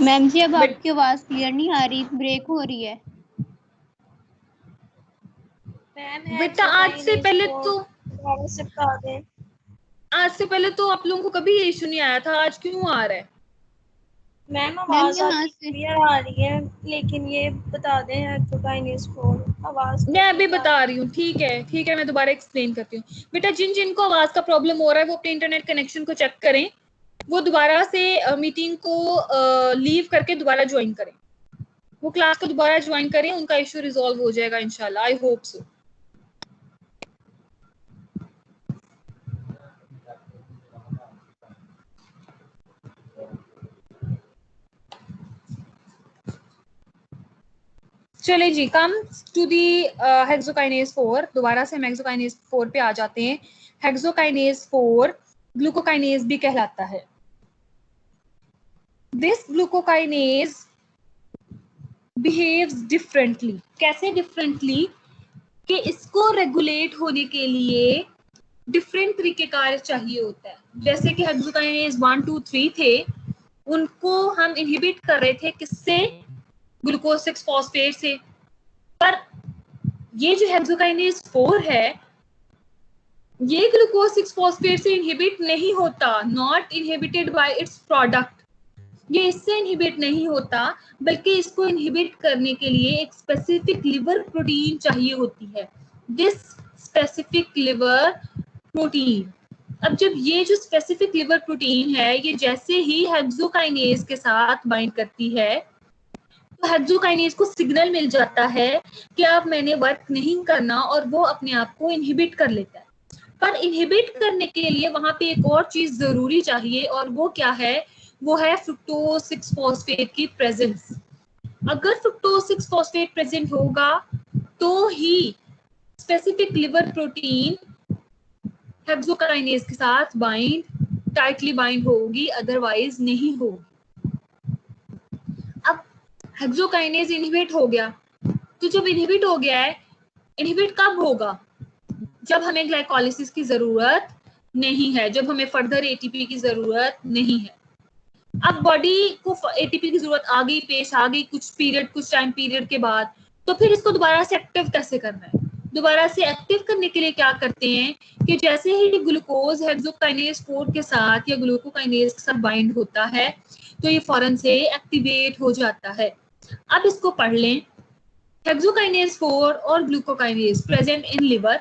मैम जी अब आपकी आवाज क्लियर नहीं आ रही, ब्रेक हो रही है। बेटा आज से पहले तो आप लोगों को कभी ये इशू नहीं आया था, आज क्यों आ रहा है? मैम आवाज क्लियर आ रही है, लेकिन ये बता दें हेक्सोकाइनेज 4 आवाज मैं अभी बता रही हूँ। ठीक है, मैं दोबारा एक्सप्लेन करती हूँ। बेटा जिनको आवाज का प्रॉब्लम हो रहा है वो अपने इंटरनेट कनेक्शन को चेक करें, वो दोबारा से मीटिंग को लीव करके दोबारा ज्वाइन करें, वो क्लास को दोबारा ज्वाइन करें, उनका इशू रिजॉल्व हो जाएगा इंशाल्लाह। I hope so. चले जी, कम टू दी हेक्सोकाइनेज 4। दोबारा से हम हेक्सोकाइनेज 4 पे आ जाते हैं। हेक्सोकाइनेज 4 ग्लूकोकाइनेज भी कहलाता है। This glucokinase behaves differently. कैसे डिफरेंटली? कि इसको रेगुलेट होने के लिए डिफरेंट तरीके कार्य चाहिए होता है। जैसे कि हेक्सोकाइनेज 1 2 3 थे, उनको हम इनहिबिट कर रहे थे किससे? ग्लूकोज 6 फॉस्फेट से। पर ये जो हेक्सोकाइनेज 4 है, ये ग्लूकोज 6 फॉस्फेट से इनहिबिट नहीं होता, not inhibited by it's product. ये इससे इनहिबिट नहीं होता, बल्कि इसको इनहिबिट करने के लिए एक स्पेसिफिक लिवर प्रोटीन चाहिए होती है। This specific liver protein. अब जब ये जो स्पेसिफिक लिवर प्रोटीन है, ये जैसे ही हेक्सोकाइनेज के साथ बाइंड करती है, तो हेक्सोकाइनेज को सिग्नल मिल जाता है कि अब मैंने वर्क नहीं करना, और वो अपने आप को इनहिबिट कर लेता है। पर इनहिबिट करने के लिए वहां पे एक और चीज जरूरी चाहिए, और वो क्या है? वो है फ्रुक्टोज 6 फॉस्फेट की प्रेजेंस। अगर फ्रुक्टोज 6 फॉस्फेट प्रेजेंट होगा तो ही स्पेसिफिक लिवर प्रोटीन हेक्सोकाइनेज के साथ टाइटली बाइंड होगी, अदरवाइज नहीं होगी। अब हेक्सोकाइनेज इनहिबिट हो गया, तो जब इनहिबिट हो गया है, इनहिबिट कब होगा? जब हमें ग्लाइकोलिसिस की जरूरत नहीं है, जब हमें फर्दर एटीपी की जरूरत नहीं है। अब बॉडी को एटीपी की जरूरत आ गई, पेश आ गई कुछ टाइम पीरियड के बाद, तो फिर इसको दोबारा से एक्टिव कैसे करना है? दोबारा से एक्टिव करने के लिए क्या करते हैं कि जैसे ही ग्लूकोज हेक्सोकाइनेज 4 के साथ या ग्लूकोकाइनेज के साथ बाइंड होता है, तो ये फौरन से एक्टिवेट हो जाता है। अब इसको पढ़ लें। हेक्सोकाइनेज 4 और glucokinase present in liver.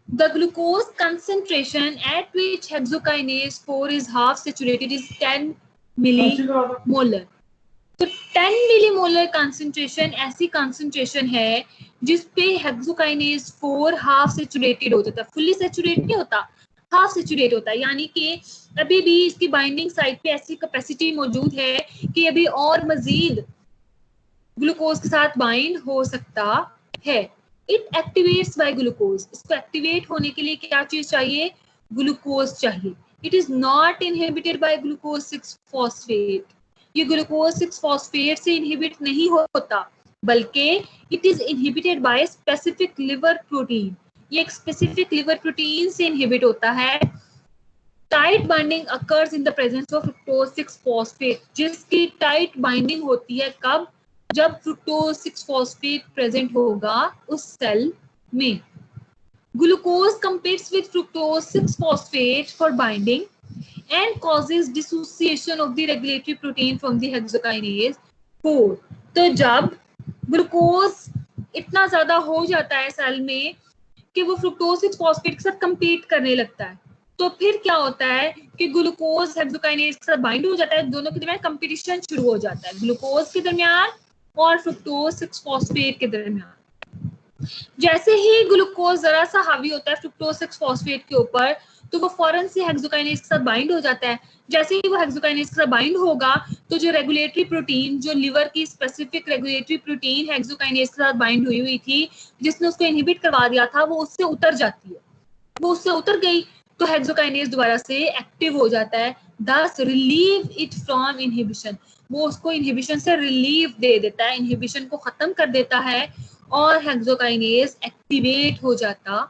The glucose concentration at which hexokinase 4 is half saturated is 10 millimolar. तो 10 मिलीमोलर कंसंट्रेशन ऐसी कंसंट्रेशन है जिस पे हेक्सोकाइनेज 4 हाफ सेचुरेटेड हो जाता है। फुल्ली सेचुरेट नहीं होता, हाफ सेचुरेट होता है, यानी कि अभी भी इसकी बाइंडिंग साइट पे ऐसी कैपेसिटी मौजूद है कि अभी और मजीद ग्लूकोज के साथ बाइंड हो सकता है। इट एक्टिवेट्स बाय ग्लूकोज, इसको एक्टिवेट होने के लिए क्या चीज चाहिए? ग्लूकोज चाहिए। It is not inhibited by glucose 6 phosphate, ये ग्लूकोज 6 फॉस्फेट से इनहिबिट नहीं होता, बल्कि it is inhibited by specific liver protein, ये एक स्पेसिफिक लिवर प्रोटीन से इनहिबिट होता है। Tight binding occurs in the presence of fructose 6 phosphate, जिसकी टाइट बाइंडिंग होती है कब? जब फ्रुक्टोज 6 फॉस्फेट प्रेजेंट होगा उस सेल में। Glucose competes with fructose 6 phosphate for binding and causes dissociation of the regulatory protein from the hexokinase 4। तो जब ग्लूकोज इतना ज्यादा हो जाता है सेल में कि वो फ्रुक्टोज 6 फॉस्फेट के साथ compete करने लगता है, तो फिर क्या होता है कि ग्लूकोज हेक्सोकाइनेज के साथ बाइंड हो जाता है, दोनों के दरमियान कंपटीशन शुरू हो जाता है, ग्लूकोज के दरमियान और फ्रुक्टोज 6 फॉस्फेट के दरमियान। जैसे ही ग्लूकोज जरा सा हावी होता है फ्रुक्टोज 6 फॉस्फेट के ऊपर, तो वो फौरन से हेक्सोकाइनेज के साथ बाइंड हो जाता है। जैसे ही वो हेक्सोकाइनेज के साथ बाइंड होगा, तो जो रेगुलेटरी प्रोटीन, जो लिवर की स्पेसिफिक रेगुलेटरी प्रोटीन हेक्सोकाइनेज के साथ बाइंड हुई हुई थी, जिसने उसको इनहिबिट करवा दिया था, वो उससे उतर जाती है। वो उससे उतर गई तो हेक्सोकाइनेज दोबारा से एक्टिव हो जाता है, thus relieve it from inhibition, वो उसको इनहिबिशन से रिलीव दे देता है, इनहिबिशन को खत्म कर देता है और हेक्सोकाइनेज एक्टिवेट हो जाता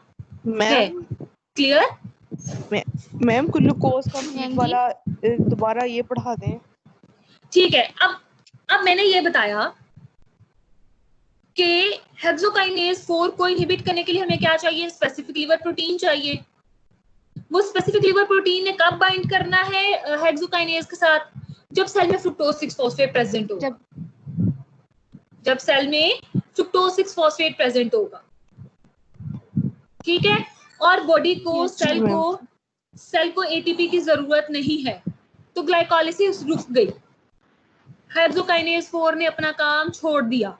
है। क्लियर? मैम ग्लूकोज कंप्लीट वाला दोबारा ये पढ़ा दें। ठीक है, अब मैंने ये बताया कि हेक्सोकाइनेज 4 को इनहिबिट करने के लिए हमें क्या चाहिए? स्पेसिफिक लिवर प्रोटीन चाहिए। वो स्पेसिफिक लिवर प्रोटीन ने कब बाइंड करना है हेक्सोकाइनेज के साथ? जब सेल में फ्रुक्टोज 6 फॉस्फेट प्रेजेंट होगा, जब सेल में फ्रुक्टोज 6 फॉस्फेट प्रेजेंट होगा, ठीक है। और बॉडी को सेल को एटीपी की जरूरत नहीं है, तो ग्लाइकोलाइसिस रुक गई, हेक्सोकाइनेज 4 ने अपना काम छोड़ दिया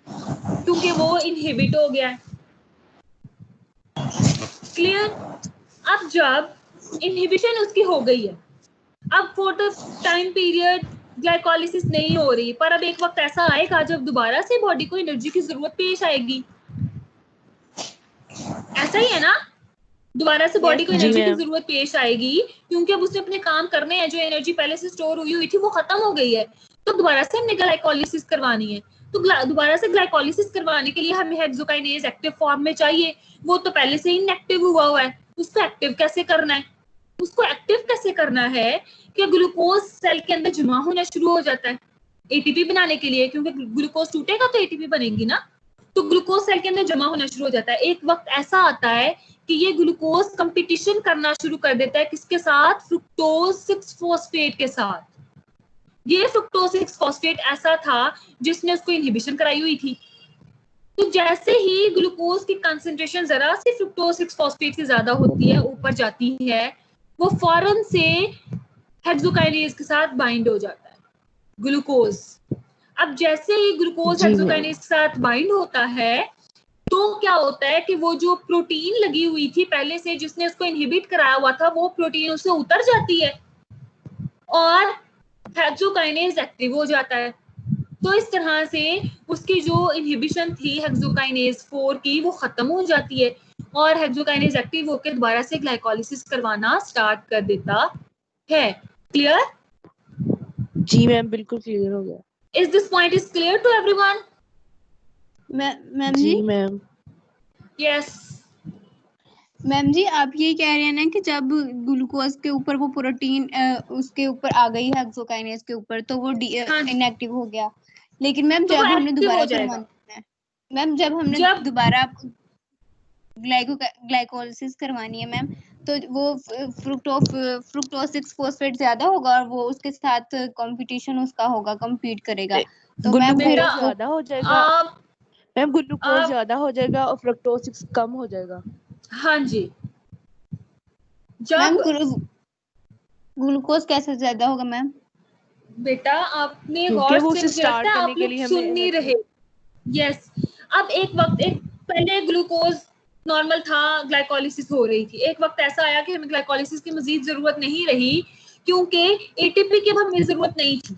क्योंकि वो इनहिबिट हो गया है। क्लियर? अब जब इनहिबिशन उसकी हो गई है, अब for the time period glycolysis नहीं हो रही, पर अब एक वक्त ऐसा आएगा जब दोबारा से बॉडी को एनर्जी की जरूरत पेश आएगी। ऐसा ही है ना? दोबारा से बॉडी को एनर्जी की जरूरत पेश आएगी क्योंकि अब उसने अपने काम करने हैं, जो एनर्जी पहले से स्टोर हुई थी वो खत्म हो गई है, तो दोबारा से हमने ग्लाइकोलाइसिस करवानी है। तो दोबारा से ग्लाइकोलाइसिस करवाने के लिए हमें हेक्सोकाइनेज एक्टिव फॉर्म में चाहिए, वो तो पहले से ही इनएक्टिव हुआ है, उसको एक्टिव कैसे करना है? उसको एक्टिव कैसे करना है कि ग्लूकोज सेल के अंदर जमा होना शुरू हो जाता है एटीपी बनाने के लिए, क्योंकि ग्लूकोज टूटेगा तो एटीपी बनेगी ना, तो ग्लूकोज सेल के अंदर जमा होना शुरू हो जाता है। एक वक्त ऐसा आता है कि ये ग्लूकोज कंपटीशन करना शुरू कर देता है, किसके साथ? फ्रुक्टोज 6 फॉस्फेट के साथ। ये फ्रुक्टोज 6 फॉस्फेट ऐसा था जिसने उसको इनहिबिशन कराई हुई थी। तो जैसे ही ग्लूकोज की कंसंट्रेशन जरा सी फ्रुक्टोज 6 फॉस्फेट से ज्यादा होती है, ऊपर जाती है, वो फौरन से हेक्सोकाइनेज के साथ बाइंड हो जाता है ग्लूकोज। अब जैसे ही ग्लूकोज हेक्सोकाइनेज के साथ बाइंड होता है, तो क्या होता है कि वो जो प्रोटीन लगी हुई थी पहले से, जिसने उसको इनहिबिट कराया हुआ था, वो प्रोटीन उससे उतर जाती है और हेक्सोकाइनेज एक्टिव हो जाता है। तो इस तरह से उसकी जो इनहिबिशन थी हेक्सोकाइनेज 4 की, वो खत्म हो जाती है और हेक्सोकाइनेज एक्टिव होकर दोबारा से ग्लाइकोलाइसिस करवाना स्टार्ट कर देता है। क्लियर? जी मैम, बिल्कुल क्लियर हो गया। Is this point is clear to everyone? Ma'am जी मैम। यस मैम जी, आप ये कह रहे हैं ना कि जब ग्लूकोज के ऊपर वो प्रोटीन उसके ऊपर आ गई हेक्सोकाइनेज के ऊपर, तो वो इनएक्टिव हो गया। लेकिन मैम तो जब हमने active दोबारा हो जाएगा। करवाना है, मैम जब हमने दोबारा ग्लाइकोलाइसिस करवानी है मैम, तो वो फ्रुक्टोज 6 फॉस्फेट ज्यादा होगा और वो उसके साथ कंपटीशन उसका होगा, compete करेगा। तो मैम फिर ज्यादा हो जाएगा मैम, ग्लूकोज ज्यादा हो जाएगा और फ्रुक्टोज 6 कम हो जाएगा। हाँ जी। मैम ग्लूकोज कैसे ज्यादा होगा मैम? बेटा आपने गौर से, मुझे लगता है आप लोग सुन नहीं रहे। यस, अब एक वक्त पहले ग्लूकोज नॉर्मल था, ग्लाइकोलिसिस हो रही थी। एक वक्त ऐसा आया कि हमें ग्लाइकोलिसिस की मजीद जरूरत नहीं रही क्योंकि एटीपी की अब हमें जरूरत नहीं थी।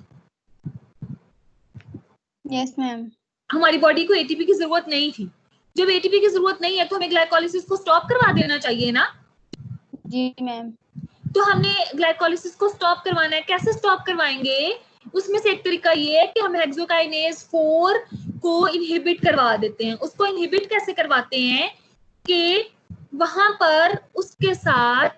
Yes ma'am. हमारी बॉडी को एटीपी की जरूरत नहीं थी। जब एटीपी की जरूरत नहीं है तो हमें ग्लाइकोलिसिस को स्टॉप करवा देना चाहिए ना। जी मैम। तो हमने ग्लाइकोलिसिस को स्टॉप करवाना है। कैसे स्टॉप करवाएंगे? उसमें से एक तरीका ये है कि हम हेक्सोकाइनेज 4 को इनहिबिट करवा देते हैं। उसको इनहिबिट कैसे करवाते हैं कि वहां पर उसके साथ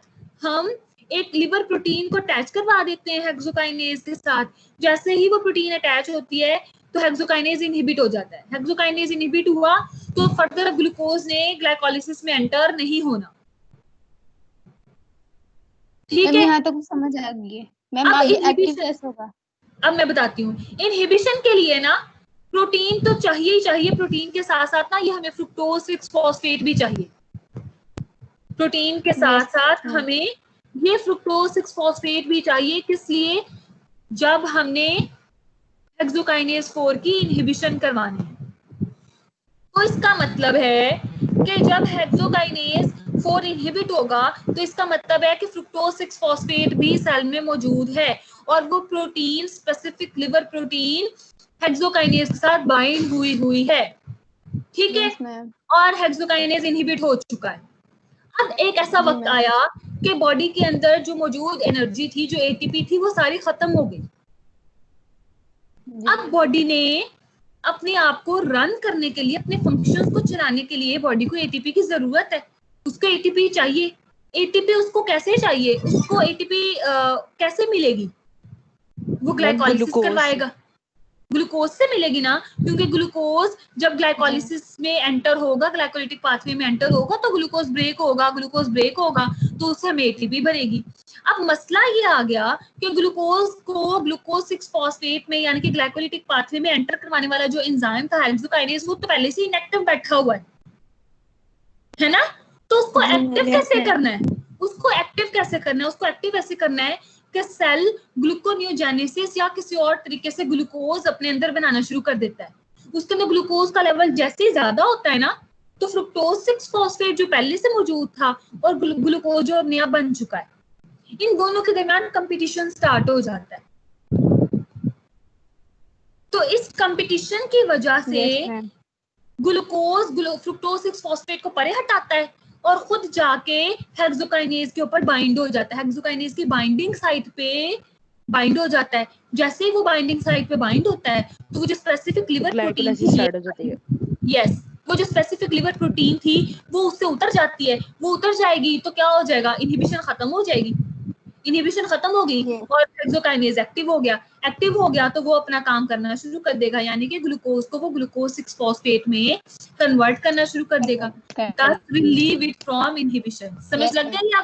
हम एक लिवर प्रोटीन को अटैच करवा देते हैं हेक्सोकाइनेज के साथ। जैसे ही वो प्रोटीन अटैच होती है तो हेक्सोकाइनेज इनहिबिट हो जाता है। हेक्सोकाइनेज इनहिबिट हुआ तो फर्दर ग्लूकोज ने ग्लाइकोलिसिस में एंटर नहीं होना। ठीक है, यहाँ तक समझ आ गई है मैम। अब आगे एक्टिव इनहिबिशन कैसे होगा? अब मैं बताती हूँ। इनहिबिशन के लिए ना प्रोटीन तो चाहिए ही चाहिए, प्रोटीन के साथ साथ ना ये हमें फ्रुक्टोज 6 फॉस्फेट भी चाहिए। प्रोटीन के साथ साथ हमें ये फ्रुक्टोज 6 फॉस्फेट भी चाहिए। किस लिए? जब हमने हेक्सोकाइनेज 4 की इनहिबिशन करवानी है। तो इसका मतलब है कि जब हेक्सोकाइनेज 4 इनहिबिट होगा तो इसका मतलब है कि फ्रुक्टोज 6 फॉस्फेट भी सेल में मौजूद है और वो protein, specific liver protein hexokinase के साथ बाइंड हुई है। ठीक है, और हेक्सोकाइनेज इनहिबिट हो चुका है। अब एक ऐसा वक्त आया कि बॉडी के अंदर जो मौजूद एनर्जी थी, जो एटीपी थी, वो सारी खत्म हो गई। अब बॉडी ने अपने आप को रन करने के लिए, अपने फंक्शंस को चलाने के लिए बॉडी को एटीपी की जरूरत है। उसको एटीपी चाहिए। एटीपी उसको कैसे चाहिए? उसको एटीपी कैसे मिलेगी? वो ग्लाइकोलिसिस करवाएगा, ग्लूकोज से मिलेगी ना, क्योंकि ग्लूकोज जब ग्लाइकोलिसिस में एंटर होगा, ग्लाइकोलिटिक पाथवे में एंटर होगा तो ग्लूकोज ब्रेक होगा तो उससे हमें एटीपी बनेगी। अब मसला ये आ गया कि ग्लूकोज को ग्लूकोज 6 फॉस्फेट में यानी कि ग्लाइकोलिटिक पाथवे में एंटर करवाने वाला जो एंजाइम था हेक्सोकाइनेज, वो तो पहले से इनएक्टिव बैठा हुआ है ना। तो उसको एक्टिव कैसे करना है? उसको एक्टिव ऐसे करना है कि सेल ग्लूकोनियोजेनेसिस या किसी और तरीके से ग्लूकोज अपने अंदर बनाना शुरू कर देता है। उसके अंदर ग्लूकोज का लेवल जैसे ही ज्यादा होता है ना, तो फ्रुक्टोज 6 फॉस्फेट जो पहले से मौजूद था और ग्लूकोज जो नया बन चुका है, इन दोनों के दरमियान कंपटीशन स्टार्ट हो जाता है। तो इस कंपटीशन की वजह से ग्लूकोज फ्रुक्टोज 6 फॉस्फेट को परे हटाता है और खुद जाके हेक्सोकाइनेज के ऊपर बाइंड हो जाता है। हेक्सोकाइनेज की बाइंडिंग साइट पे बाइंड हो जाता है। जैसे ही वो बाइंडिंग साइट पे बाइंड होता है तो वो जो स्पेसिफिक लिवर प्रोटीन स्टार्ट हो जाती है। यस, वो जो स्पेसिफिक लिवर प्रोटीन थी वो उससे उतर जाती है। वो उतर जाएगी तो क्या हो जाएगा? इनहिबिशन खत्म हो जाएगी। इनहिबिशन खत्म होगी और हेक्सोकाइनेज एक्टिव हो गया तो वो अपना काम करना शुरू कर देगा, यानी कि ग्लूकोज को वो ग्लूकोज 6 फॉस्फेट में कन्वर्ट करना शुरू कर देगा। Thus relieve it from inhibition। समझ लग गया क्या?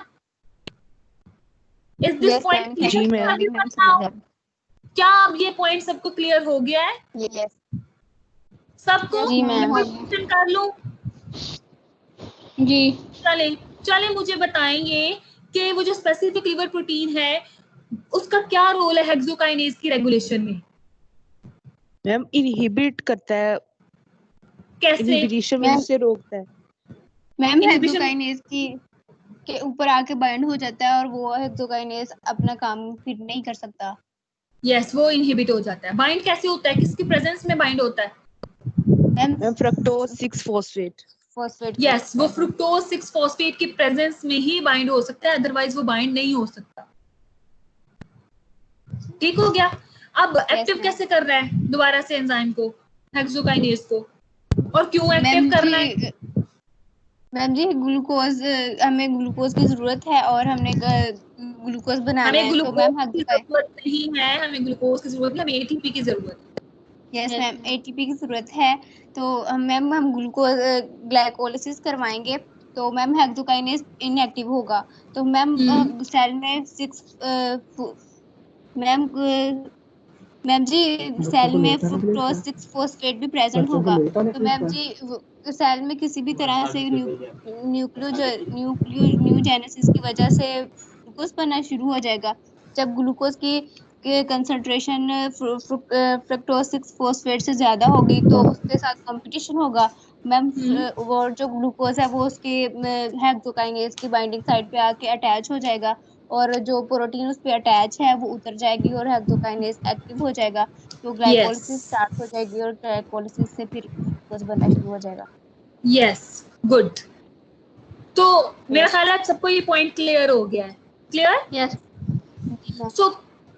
Is this point clear? क्या अब ये पॉइंट सबको क्लियर हो गया है? सबको? क्वेश्चन कर लूं? जी। चले मुझे बताएंगे कि वो जो स्पेसिफिक लिवर प्रोटीन है उसका क्या रोल है हेक्सोकाइनेज की रेगुलेशन में? मैम इनहिबिट करता है। कैसे? इनहिबिशन में से रोकता है। मैम हेक्सोकाइनेज के ऊपर आके बाइंड हो जाता है और वो हेक्सोकाइनेज अपना काम फिर नहीं कर सकता। यस, वो इनहिबिट हो जाता है। बाइंड कैसे होता है? किसकी प्रेजेंस में बाइंड होता है? Ma'am fructose 6 phosphate. यस, वो फ्रुक्टोज 6 फॉस्फेट की प्रेजेंस में ही बाइंड हो सकता है, अदरवाइज वो बाइंड नहीं हो सकता। ठीक हो गया? अब एक्टिव कैसे कर रहा है दोबारा से एंजाइम को, हेक्सोकाइनेज को, और क्यों एक्टिव करना है? मैम जी हमें ग्लूकोज की जरूरत है और हमने ग्लूकोज बनाना है, तो मैम की जरूरत नहीं है, हमें ग्लूकोज की जरूरत है, हमें एटीपी की जरूरत है। यस मैम, एटीपी की जरूरत है। तो मैम हम ग्लूकोज ग्लाइकोलिसिस करवाएंगे तो मैम हेक्सोकाइनेज इनएक्टिव होगा। तो मैम सेल में मैम जी सेल में फ्रुक्टोज 6 फॉस्फेट भी प्रेजेंट होगा। तो मैम जी सेल में किसी भी तरह से न्यूक्लियोजेनेसिस की वजह से ग्लूकोज बनना शुरू हो जाएगा। जब ग्लूकोज की कंसंट्रेशन फ्रुक्टोज 6 फॉस्फेट से ज्यादा होगी तो उसके साथ कंपटीशन होगा मैम वो जो ग्लूकोज है वो उसकी हेक्सोकाइनेज की बाइंडिंग साइट पे आके अटैच हो जाएगा और जो प्रोटीन उस पे अटैच है वो उतर जाएगी और हेक्सोकाइनेज एक्टिव हो जाएगा, तो ग्लाइकोलिसिस स्टार्ट हो जाएगी और ग्लाइकोलिसिस से फिर ग्लूकोज बनना शुरू हो जाएगा। Yes, good. तो मेरा ख्याल है सबको ये पॉइंट क्लियर हो गया है। Clear? Yes. So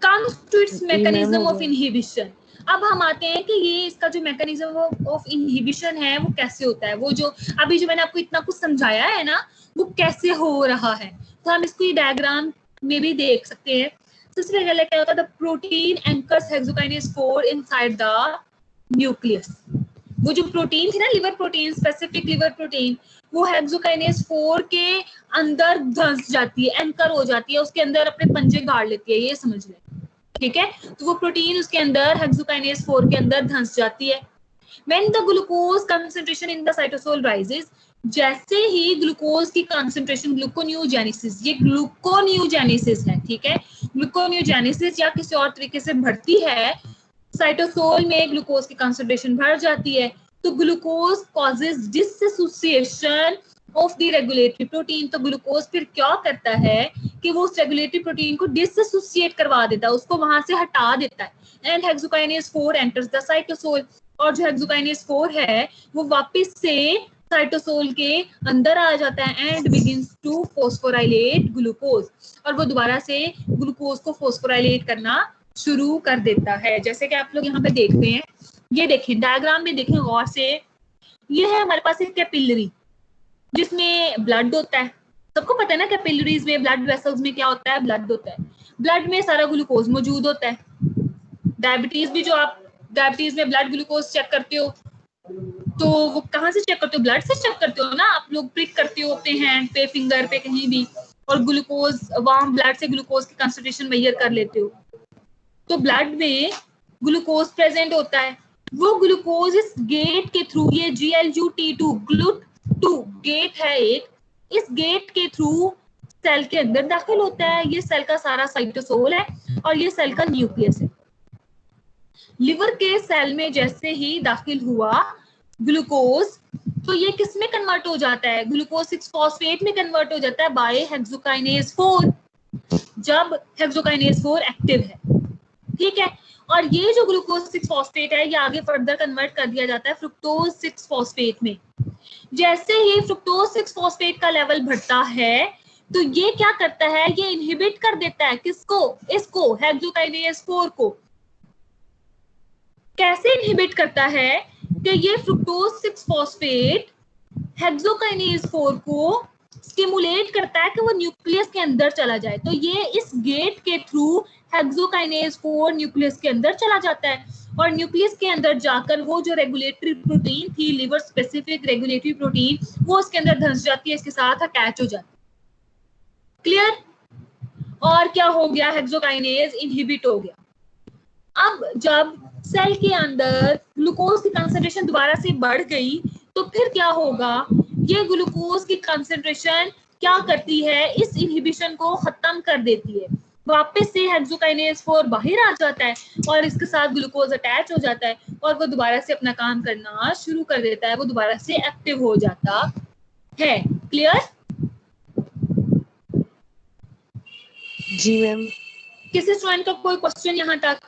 comes to its mechanism of inhibition. अब हम आते हैं कि ये इसका जो मैकेनिज्म ऑफ इनहिबिशन है वो कैसे होता है। वो जो अभी जो मैंने आपको इतना कुछ समझाया है ना, वो कैसे हो रहा है, तो हम इसको डायग्राम में भी देख सकते हैं। सबसे पहले क्या होता है, the protein anchors hexokinase 4 inside the nucleus. वो जो प्रोटीन थी ना, liver protein, specific liver protein, वो हेक्सोकाइनेज 4 के अंदर धंस जाती है, एंकर हो जाती है, उसके अंदर अपने पंजे गाड़ लेती है, ये समझ लें। ठीक है, तो वो प्रोटीन उसके अंदर हेक्सोकाइनेज 4 के अंदर धंस जाती है। When the glucose concentration in the cytosol rises, जैसे ही ग्लूकोज की कंसंट्रेशन, ग्लूकोन्यूजेनेसिस, ये ग्लूकोन्यूजेनेसिस है, ठीक है, ग्लूकोन्यूजेनेसिस या किसी और तरीके से बढ़ती है, साइटोसोल में ग्लूकोज की कंसंट्रेशन बढ़ जाती है, तो glucose causes dissociation of the regulatory protein. तो ग्लूकोज फिर क्या करता है कि वो उस रेगुलेटरी प्रोटीन को डिसएसोसिएट करवा देता है, उसको वहां से हटा देता है, and hexokinase 4 enters the cytosol. और जो हेक्सोकाइनेज 4 है वो वापस से साइटोसोल के अंदर आ जाता है and begins to phosphorylate glucose, और वो दोबारा से ग्लूकोज को फॉस्फोराइलेट करना शुरू कर देता है। जैसे कि आप लोग यहाँ पे देखते हैं, ये देखें डायग्राम में, देखें गौर से, ये है हमारे पास एक कैपिलरी जिसमें ब्लड होता है। सबको पता है ना कैपिलरीज में, ब्लड वेसल्स में क्या होता है, ब्लड होता है। ब्लड में सारा ग्लूकोज मौजूद होता है। डायबिटीज भी, जो आप डायबिटीज में ब्लड ग्लूकोज चेक करते हो, तो वो कहाँ से चेक करते हो, ब्लड से चेक करते हो ना, आप लोग प्रिक करते हो अपने हैंड पे, फिंगर पे, कहीं भी, और ग्लूकोज वहां ब्लड से ग्लूकोज की कंसंट्रेशन मेजर कर लेते हो। तो ब्लड में ग्लूकोज प्रेजेंट होता है, वो ग्लूकोज इस गेट के थ्रू, ये GLUT2 GLUT2 गेट है एक, इस गेट के थ्रू सेल के अंदर दाखिल होता है। ये सेल का सारा साइटोसोल है और ये सेल का न्यूक्लियस है। लिवर के सेल में जैसे ही दाखिल हुआ ग्लूकोज, तो ये किस में कन्वर्ट हो जाता है, ग्लूकोज 6 फॉस्फेट में कन्वर्ट हो जाता है बाय हेक्सोकाइनेज 4, जब हेक्सोकाइनेज 4 एक्टिव है। ठीक है, और ये जो ग्लूकोज 6 फॉस्फेट है, ये आगे फर्दर कन्वर्ट कर दिया जाता है फ्रुक्टोज 6 फॉस्फेट में। जैसे ही फ्रुक्टोज 6 फॉस्फेट का लेवल बढ़ता है, तो ये क्या करता है, ये इनहिबिट कर देता है किसको, इसको, हेक्सोकाइनेज 4 को। कैसे इनहिबिट करता है कि ये फ्रुक्टोज 6 फॉस्फेट हेक्सोकाइनेज 4 को स्टिमुलेट करता है कि वो न्यूक्लियस के अंदर चला जाए। तो ये इस गेट के थ्रू हेक्सोकाइनेज 4 न्यूक्लियस के अंदर चला जाता है, और न्यूक्लियस के अंदर जाकर वो जो रेगुलेटरी प्रोटीन थी, लिवर स्पेसिफिक रेगुलेटरी प्रोटीन, वो उसके अंदर धंस जाती है, इसके साथ अटैच हो जाती है। क्लियर? और क्या हो गया, हेक्सोकाइनेज इनहिबिट हो गया। अब जब सेल के अंदर ग्लूकोज की कंसंट्रेशन दोबारा से बढ़ गई, तो फिर क्या होगा, ये ग्लूकोज की कंसंट्रेशन क्या करती है, इस इनहिबिशन को खत्म कर देती है। वापस से हेक्सोकाइनेज 4 बाहर आ जाता है और इसके साथ ग्लूकोज अटैच हो जाता है, और वो दोबारा से अपना काम करना शुरू कर देता है, वो दोबारा से एक्टिव हो जाता है। क्लियर? जी मैम। किसी स्टूडेंट का कोई क्वेश्चन यहाँ तक?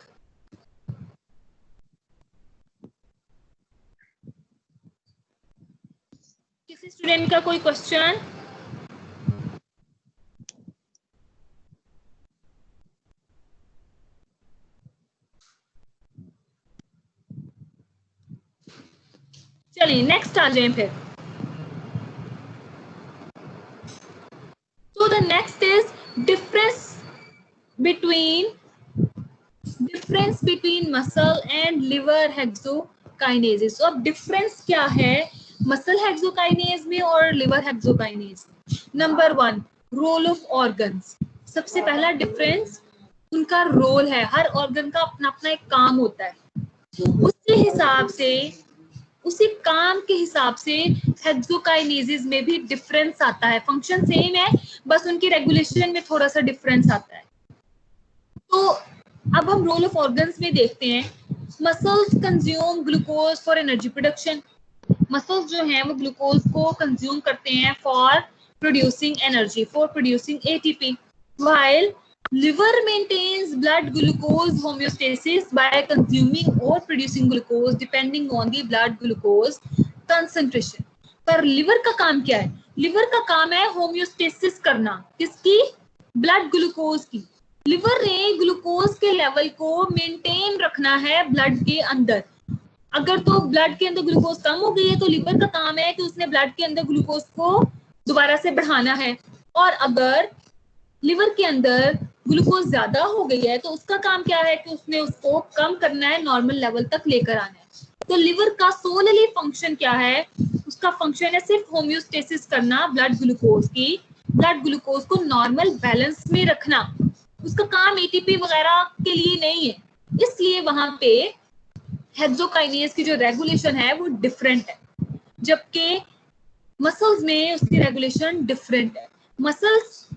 किसी स्टूडेंट का कोई क्वेश्चन? चलिए नेक्स्ट आ जाए फिर। So the next is difference between muscle and liver hexokinases। So अब difference क्या है muscle hexokinase में और liver hexokinase? Number 1, role of organs. सबसे पहला डिफरेंस उनका रोल है, हर ऑर्गन का अपना अपना एक काम होता है, उसी हिसाब से, उसी काम के हिसाब से हेक्सोकाइनेजेस में भी डिफरेंस आता है। फंक्शन सेम है, बस उनकी रेगुलेशन में थोड़ा सा डिफरेंस आता है। तो अब हम रोल ऑफ ऑर्गन्स में देखते हैं। Muscles consume glucose for energy production. Muscles जो हैं वो ग्लूकोज को कंज्यूम करते हैं for producing energy, for producing ATP, while liver maintains blood glucose homeostasis by consuming or producing glucose depending on the blood glucose concentration. पर liver का काम क्या है? लिवर का काम है होम्योस्टेसिस करना, किसकी? ब्लड ग्लूकोज की। लिवर ने ग्लूकोज के लेवल को मेंटेन रखना है ब्लड के अंदर। अगर तो ब्लड के अंदर ग्लूकोज कम हो गई है तो लिवर का काम है कि उसने ब्लड के अंदर ग्लूकोज को दोबारा से बढ़ाना है, और अगर लिवर के अंदर ग्लूकोज ज्यादा हो गई है तो उसका काम क्या है कि उसने उसको कम करना है, नॉर्मल लेवल तक लेकर आना है। तो लिवर का सोलली फंक्शन क्या है? उसका फंक्शन है सिर्फ होम्योस्टेसिस करना ब्लड ग्लूकोज की, ब्लड ग्लूकोज को नॉर्मल बैलेंस में रखना। उसका काम एटीपी वगैरह के लिए नहीं है, इसलिए वहां पे हेक्सोकाइनेज की जो रेगुलेशन है वो डिफरेंट है, जबकि मसल्स में उसकी रेगुलेशन डिफरेंट है। मसल्स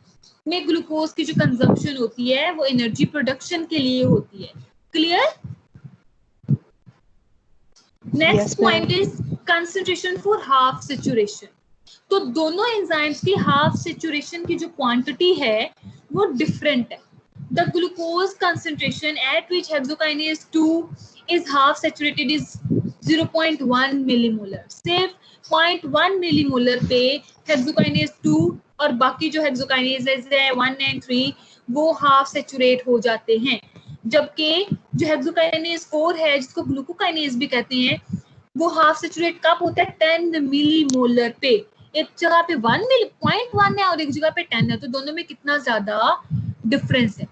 में ग्लूकोज की जो कंजम्पशन होती है वो एनर्जी प्रोडक्शन के लिए होती है। Clear? Next point is concentration for half saturation. तो दोनों एंजाइम्स की हाफ सैचुरेशन की जो क्वांटिटी है वो डिफरेंट है। The glucose concentration eight which hexokinase 2 is half saturated is 0.1 millimolar. सिर्फ 0.1 मिलीमोलर पे हेक्सोकाइनेज 2 और बाकी जो हेक्सोकाइनेजेस है 1 and 3 वो हाफ सैचुरेट हो जाते हैं, जबकि जो हेक्सोकाइनेज 4 है जिसको ग्लूकोकाइनेज भी कहते हैं वो हाफ सैचुरेट कब होता है? 10 मिलीमोलर पे। एक जगह पे 1.1 है और एक जगह पे 10 है, तो दोनों में कितना ज्यादा डिफरेंस है।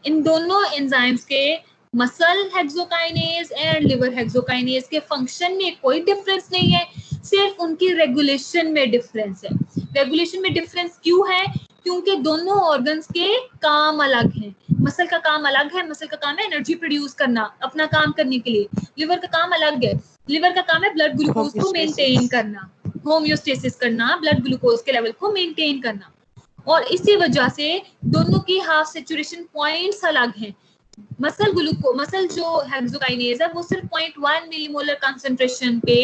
इन दोनों एंजाइम्स के muscle hexokinase and liver hexokinase के फंक्शन में कोई डिफरेंस नहीं है, सिर्फ उनकी रेगुलेशन में डिफरेंस है। रेगुलेशन में डिफरेंस क्यों है? क्योंकि दोनों ऑर्गन्स के काम अलग हैं। मसल का काम अलग है, मसल का काम है एनर्जी प्रोड्यूस करना अपना काम करने के लिए। लिवर का काम अलग है, लिवर का काम है ब्लड ग्लूकोज को मेंटेन करना, होम्योस्टेसिस करना, ब्लड ग्लूकोज के लेवल को मेंटेन करना, और इसी वजह से दोनों की हाफ सैचुरेशन पॉइंट्स अलग हैं। मसल जो हेक्सोकाइनेज है वो सिर्फ 0.1 मिलीमोलर कंसंट्रेशन पे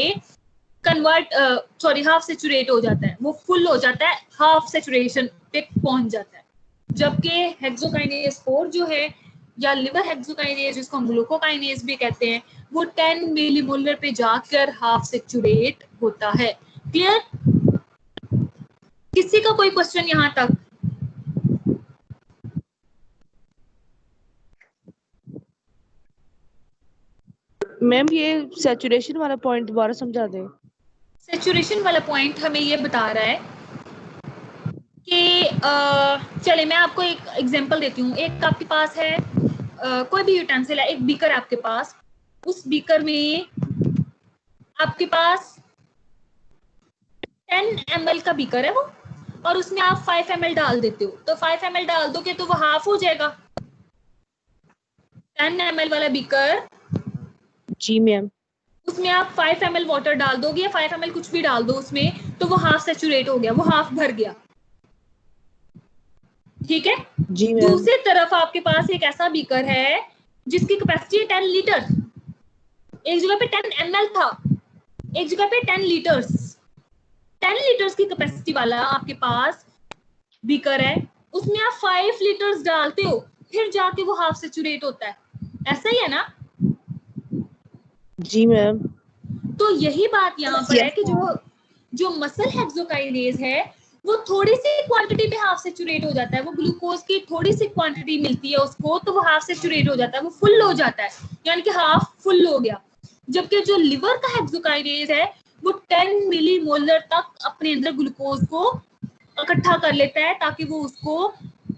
हाफ सैचुरेट हो जाता है, वो फुल हो जाता है, हाफ सैचुरेशन पे पहुंच जाता है, जबकि हेक्सोकाइनेज 4 जो है या लिवर हेक्सोकाइनेज जिसको हम ग्लूकोकाइनेज भी कहते हैं वो 10 मिलीमोलर पे जाकर हाफ सैचुरेट होता है। क्लियर? किसी का कोई क्वेश्चन यहाँ तक? मैम ये सैचुरेशन वाला पॉइंट दोबारा समझा दें। सैचुरेशन वाला पॉइंट हमें ये बता रहा है कि चले मैं आपको एक एग्जांपल देती हूँ। एक आपके पास है कोई भी यूटेंसिल है, एक बीकर है आपके पास, उस बीकर में आपके पास 10 ml का बीकर है वो, और उसमें आप 5 ml डाल देते हो, तो 5 ml डाल दोगे तो वो हाफ हो जाएगा। 10 ml वाला बीकर, जी मैम, उसमें आप 5 ml वाटर डाल दोगे या 5 ml कुछ भी डाल दो उसमें, तो वो हाफ सैचुरेट हो गया, वो हाफ भर गया। ठीक है जी मैम। दूसरी तरफ आपके पास एक ऐसा बीकर है जिसकी कैपेसिटी है 10 लीटर। एक जगह पे 10 ml था, एक जगह पे 10 लीटर्स। 10 लीटर्स की कैपेसिटी वाला आपके पास बीकर है, उसमें आप 5 लीटर्स डालते हो, फिर जाके वो हाफ सैचुरेट होता है। ऐसा ही है ना? जी मैम। तो यही बात यहाँ पर है कि जो मसल हेक्सोकाइनेज है वो थोड़ी सी क्वांटिटी पे हाफ सैचुरेट हो जाता है, वो ग्लूकोज की थोड़ी सी क्वांटिटी मिलती है उसको, तो वो हाफ सैचुरेट हो जाता है, वो फुल हो जाता है, यानी कि हाफ फुल हो गया। जबकि जो लिवर का हेक्सोकाइनेज है वो 10 मिलीमोलर तक अपने अंदर ग्लूकोज को इकट्ठा कर लेता है ताकि वो उसको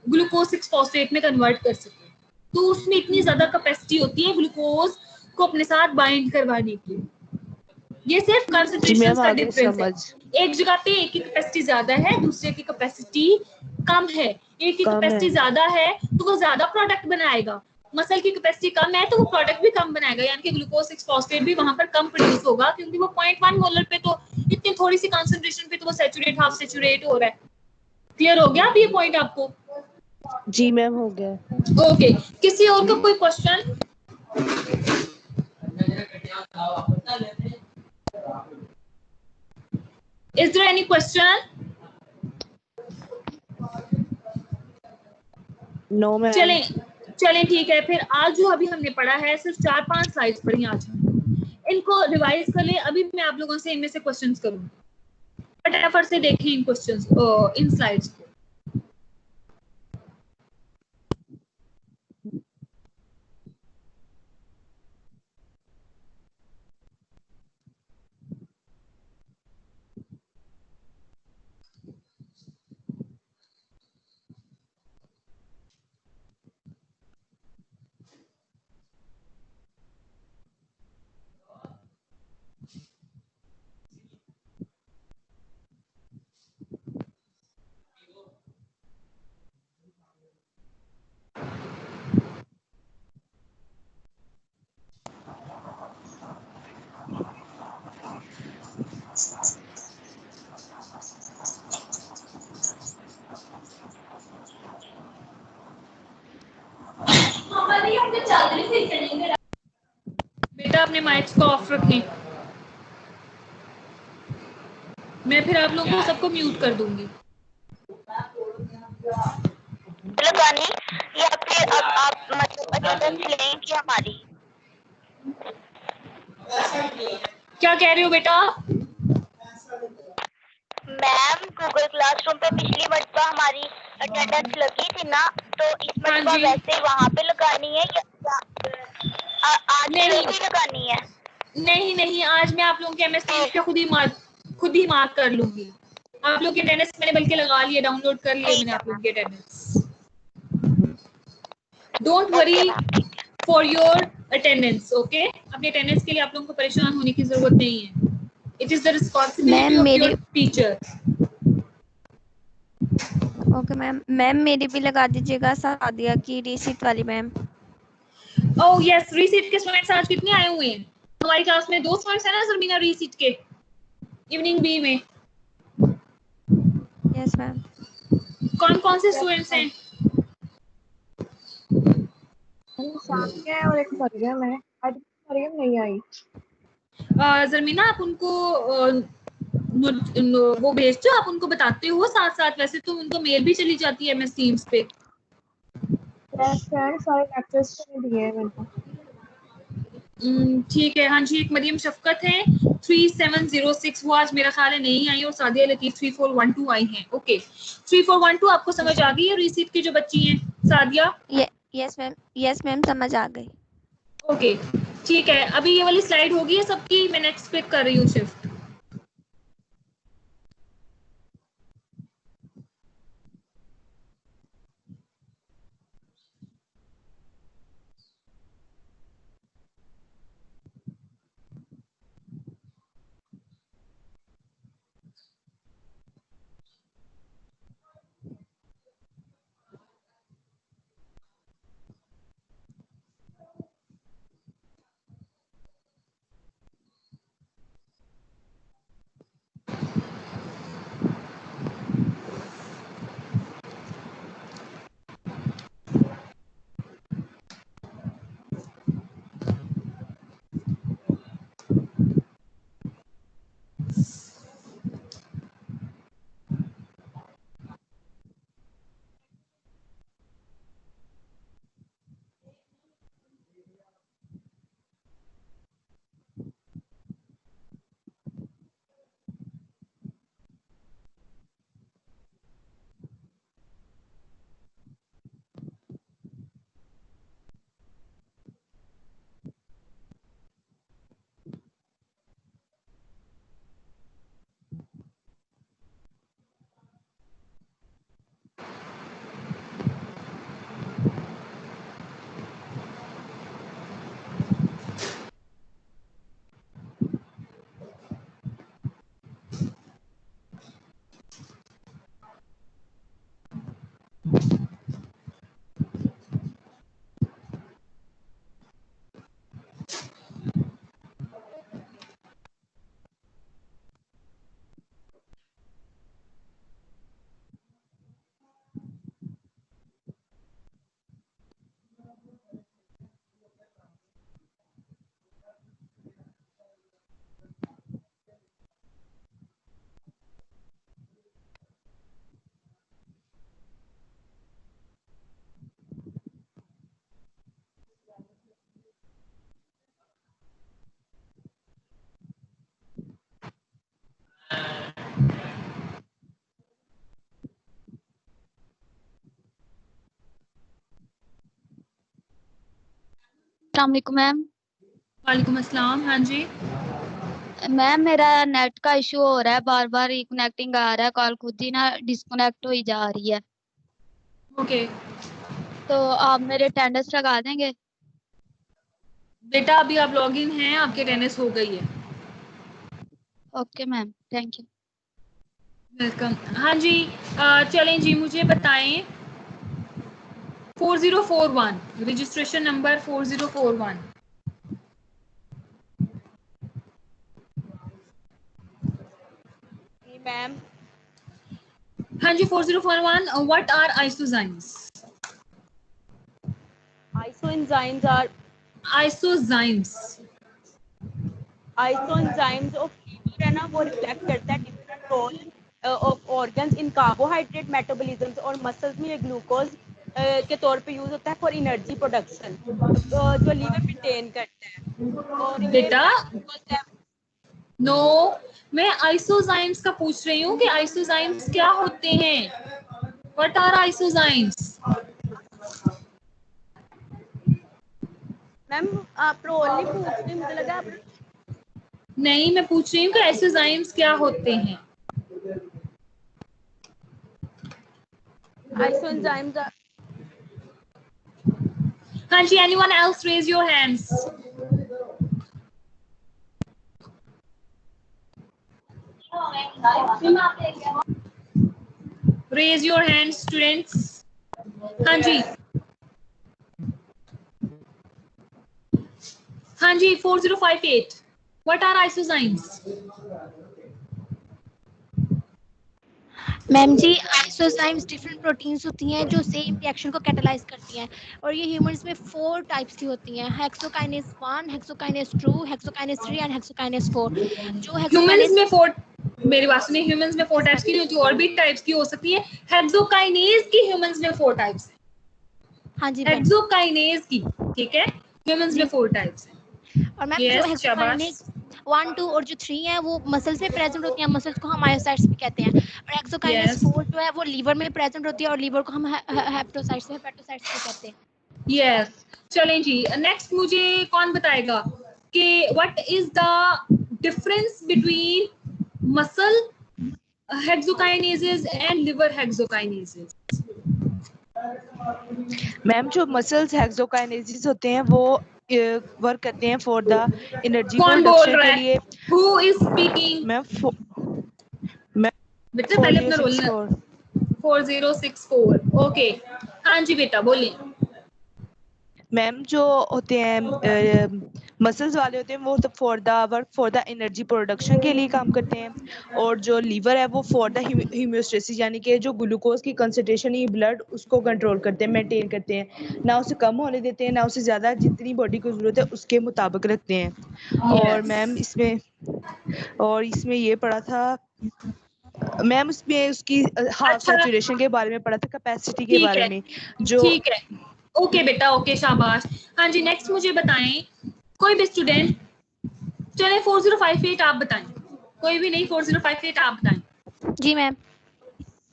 ग्लूकोज 6 फॉस्फेट में कन्वर्ट कर सके। तो उसमें इतनी ज्यादा कैपेसिटी होती है ग्लूकोज को अपने साथ बाइंड करवाने की। ये सिर्फ कंसंट्रेशन का डिफरेंस है। एक जगह पे एक की कैपेसिटी ज्यादा है, दूसरे की कैपेसिटी कम है। एक की कैपेसिटी ज्यादा है तो वो ज्यादा प्रोडक्ट बनाएगा, मसल की कैपेसिटी कम है तो वो प्रोडक्ट भी कम बनाएगा, यानी कि ग्लूकोज 6 फॉस्फेट भी वहां पर कम प्रोड्यूस होगा, क्योंकि वो 0.1 मोलर पे तो इतनी थोड़ी सी कंसंट्रेशन पे तो वो सैचुरेट हाफ सैचुरेट हो रहा है। क्लियर हो गया अब ये पॉइंट आपको? जी मैम हो गया। ओके, किसी और का कोई question? Is there any question? No ma'am. चलें ठीक है। फिर आज जो अभी हमने पढ़ा है सिर्फ 4-5 स्लाइड्स पढ़ी आज हमने, इनको रिवाइज कर लें। अभी मैं आप लोगों से इनमें से क्वेश्चंस करूंगी, फटाफट से देखें इन क्वेश्चंस इन स्लाइड्स को। बेटा अपने माइक्स को ऑफ रखें, मैं फिर आप लोगों को सबको म्यूट कर दूंगी। लगानी या फिर अब आप मतलब अटेंडेंस लेंगे हमारी? क्या कह रहे हो बेटा? मैम गूगल क्लासरूम पे पिछली मरतबा हमारी अटेंडेंस लगी थी ना, तो इस मरतबा वैसे वहाँ पे लगानी है या आज नहीं लगानी है? नहीं, आज मैं आप लोगों के एमएस टीम्स पे खुद ही मार्क कर लूंगी। आप लोग की अटेंडेंस मैंने बल्कि लगा लिए, डाउनलोड कर लिए मैंने आप लोगों की attendance. Don't worry for your attendance, okay? अपनी अटेंडेंस के लिए आप लोगों को परेशान होने की जरूरत नहीं है। It is the responsibility of your teacher. Okay ma'am. Ma'am मेरी भी लगा दीजिएगा, सादिया की रीसीट वाली मैम। ओह यस, रीसीट के स्टूडेंट्स आज कितने आए हुए हैं हमारी क्लास में? 2 स्टूडेंट्स हैं ना जरमीना रीसीट के, इवनिंग बी में। Yes ma'am. कौन से स्टूडेंट्स हैं? सानिया है और एक मरियम है। आज मरियम नहीं आई। जरमीना आप उनको वो भेजते हो, आप उनको बताते हो साथ साथ? वैसे तो उनको मेल भी चली जाती है एमएस टीम्स पे। सारे लेक्चर्स तो नहीं दिए हैं मैंने। ठीक है। हाँ जी, एक मरियम शफकत है 3706, वो आज मेरा ख्याल है नहीं आई, और सादिया लतीफ 3412 आई हैं। ओके, 3412 आपको समझ आ गई है रिसीट की जो बच्ची हैं सादिया? यस मैम समझ आ गई। ओके ठीक है। अभी ये वाली स्लाइड होगी है सबकी, मैं नेक्स्ट पिक कर रही हूँ शिफ्ट। अस्सलाम वालेकुम मैम। वालेकुम अस्सलाम। हाँ जी मैम मेरा नेट का इशू हो रहा है, बार बार रिकनेक्टिंग आ रहा है, कॉल खुद ही ना डिस्कनेक्ट हो जा रही है। ओके तो आप मेरे अटेंडेंस लगा देंगे? बेटा अभी आप लॉग इन हैं, आपकी अटेंडेंस हो गई है। Okay ma'am, thank you. Welcome. हाँ जी चलें जी, मुझे बताएं 4041 रजिस्ट्रेशन नंबर 4041। मैम हाँ जी 4041 what are isozymes? Isoenzymes are isozymes isoenzymes of liver है ना, वो रिफ्लेक्ट करता है different role of organs in carbohydrate metabolism, और मसल्स में ये ग्लूकोज के तौर पे यूज होता है फॉर एनर्जी प्रोडक्शन, जो लीवर मेंटेन करता है। और ये बेटा नो, मैं आइसोजाइम्स का पूछ रही हूँ कि आइसोजाइम्स क्या होते हैं? What are isozymes? मैम आप रोल नहीं पूछ रही, मुझे लगा आप नहीं, मैं पूछ रही हूँ कि आइसोजाइम्स क्या होते हैं? आइसोएंजाइम्स आर हाँ जी, anyone else raise your hands? Raise your hands students. हाँ जी हाँ जी 4058 what are isozymes? मैम जी आइसोजाइम्स डिफरेंट प्रोटीन्स होती हैं जो सेम रिएक्शन को कैटालाइज करती हैं, और ये ह्यूमंस में 4 टाइप्स की होती हैं, hexokinase 1, hexokinase 2, hexokinase 3 and hexokinase 4। जो ह्यूमंस हेक्सोकाइनेज में 4, मेरी बात सुनिए, ह्यूमंस में 4 टाइप्स की नहीं होती, और भी टाइप्स की हो सकती है। हेक्सोकाइनेज की ह्यूमंस में 4 टाइप्स है। हाँ जी हेक्सोकाइनेज की, ठीक है, ह्यूमंस में 4 टाइप्स है। और मैम जो हेक्सोकाइनेज 1, 2 और जो 3 है वो मसल्स में प्रेजेंट होती हैं, मसल्स को हम मायोसाइट्स भी कहते हैं। और हेक्सोकाइनेज 4 जो है वो लीवर में प्रेजेंट होती है, और लीवर को हम हेपेटोसाइट्स भी कहते हैं। यस चलें जी, नेक्स्ट मुझे कौन बताएगा कि what is the difference between muscle hexokinases and liver hexokinases? Ma'am जो मसल्स हेक्सोकाइनेजेस होते हैं वो वर्क करते हैं फॉर द एनर्जी कौन बोल प्रोडक्शन रहा के है? लिए। Who is speaking? मैम बेटा पहले अपना रोल 4064 ओके। हाँ जी बेटा बोलिए। मैम जो होते हैं मसल्स वाले होते हैं वो तो for the work for the energy production के लिए काम करते हैं, और जो लीवर है वो फॉर द हीमोस्टेसिस, यानी कि जो ग्लूकोज की कंसंट्रेशन ही ब्लड उसको कंट्रोल करते हैं, मेंटेन करते हैं, ना उसे कम होने देते हैं ना उसे ज़्यादा, जितनी बॉडी को ज़रूरत है उसके मुताबिक रखते हैं। और मैम इसमें ये पढ़ा था मैम, उसमें उसकी हाफ सैचुरेशन के बारे में पढ़ा था, कैपेसिटी के बारे में जो। ठीक है ओके बेटा, ओके शाबाश। हाँ जी नेक्स्ट मुझे बताएं कोई भी स्टूडेंट, चले 4058 आप बताएं, कोई भी नहीं 4058 आप बताएं। जी मैम।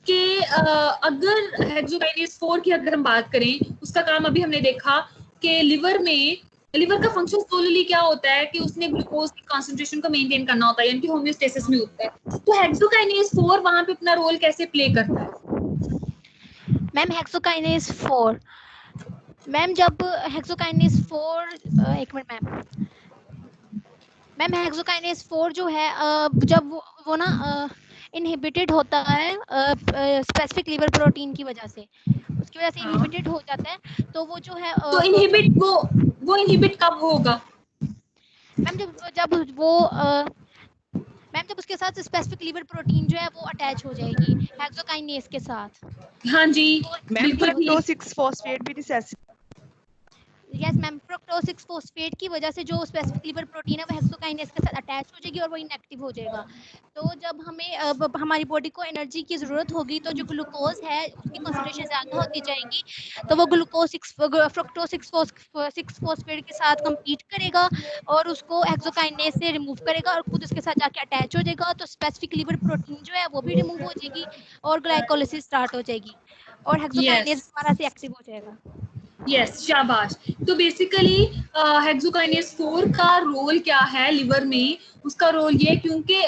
कि अगर हेक्सोकाइनेज 4 की अगर हम बात करें, उसका काम अभी हमने देखा कि लिवर का फंक्शन सोलली क्या होता है कि उसने ग्लूकोज की कंसंट्रेशन को मेंटेन करना होता है, यानी कि होमियोस्टेसिस में होता है। तो हेक्सोकाइनेज 4 वहां पे अपना रोल कैसे प्ले करता है? मैम हेक्सोकाइनेज 4, मैम जब हेक्सोकाइनेज 4 एक मिनट मैम हेक्सोकाइनेज 4 जो है जब वो ना इनहिबिटेड होता है स्पेसिफिक लिवर प्रोटीन की वजह से, उसकी वजह से इनहिबिटेड हो जाता है, तो वो जो है तो इनहिबिट वो इनहिबिट कब होगा? मैम जब वो मैम जब उसके साथ स्पेसिफिक लिवर प्रोटीन जो है वो अटैच हो जाएगी हेक्सोकाइनेज के साथ। हाँ जी बिल्कुल ठीक। 6 फॉस्फेट भी necessary. Yes ma'am, fructose 6 phosphate की वजह से जो स्पेसिफिक लिवर प्रोटीन है वो हेक्सोकाइनेज के साथ अटैच हो जाएगी और वो इनएक्टिव हो जाएगा। तो जब हमें हमारी बॉडी को एनर्जी की ज़रूरत होगी तो जो ग्लूकोज है उसकी कंसंट्रेशन ज़्यादा होती जाएगी, तो वो ग्लूकोज फ्रुक्टोज 6 फॉस्फेट के साथ कम्पीट करेगा और उसको हेक्सोकाइनेज से रिमूव करेगा और खुद उसके साथ जाके अटैच हो जाएगा। तो स्पेसिफिक लिवर प्रोटीन जो है वो भी रिमूव हो जाएगी और ग्लाइकोलाइसिस स्टार्ट हो जाएगी और हेक्सोकाइनेज दोबारा से एक्टिव हो जाएगा। यस शाबाश। तो बेसिकली हेक्सोकाइनेज 4 का रोल क्या है लिवर में? उसका रोल ये, क्योंकि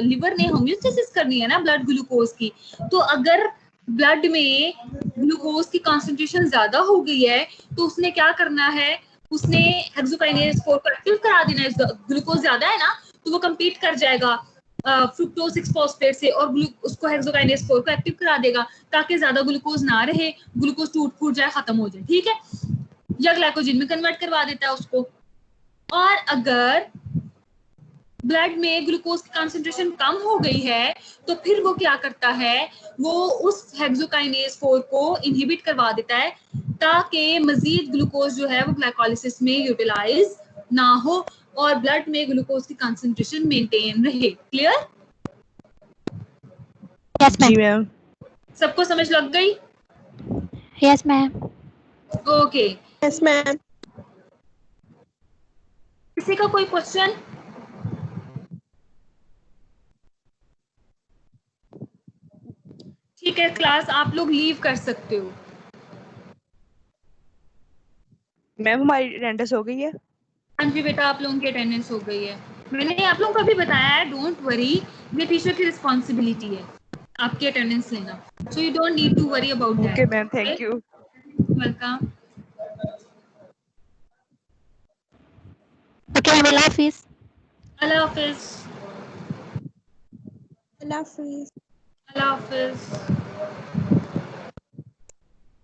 लिवर ने होम्योस्टेसिस करनी है ना ब्लड ग्लूकोज की, तो अगर ब्लड में ग्लूकोज की कंसंट्रेशन ज्यादा हो गई है तो उसने क्या करना है, उसने हेक्सोकाइनेज 4 को एक्टिव करा देना है। ग्लूकोज ज्यादा है ना तो वो कम्पीट कर जाएगा फ्रुक्टोज 6 फॉस्फेट से और उसको हेक्सोकाइनेज 4 को एक्टिव करा देगा ताकि ज्यादा ग्लूकोज ना रहे, ग्लूकोज टूट जाए, खत्म हो जाए, ठीक है, या ग्लाइकोजन में कन्वर्ट करवा देता है उसको। और अगर ब्लड में ग्लूकोज की कंसंट्रेशन कम हो गई है तो फिर वो क्या करता है, वो उस हेक्सोकाइनेज 4 को इनहिबिट करवा देता है ताकि मजीद ग्लूकोज जो है वो ग्लाइकोलाइसिस में यूटिलाइज ना हो और ब्लड में ग्लूकोज की कंसंट्रेशन मेंटेन रहे। क्लियर? जी मैम। सबको समझ लग गई? Yes ma'am. Okay yes ma'am. किसी का कोई क्वेश्चन? ठीक है क्लास, आप लोग लीव कर सकते हो। मैम हमारी अटेंडेंस हो गई है। हाँ जी बेटा, आप लोगों की अटेंडेंस हो गई है। मैंने आप लोगों को भी बताया है, डोंट वरी, ये टीचर की रिस्पॉन्सिबिलिटी है आपकी अटेंडेंस लेना, so you don't need to worry about that. Okay ma'am, thank you. Welcome. Okay, अल्लाह हाफिज। अल्लाह हाफिज। अल्लाह हाफिज। अल्लाह हाफिज।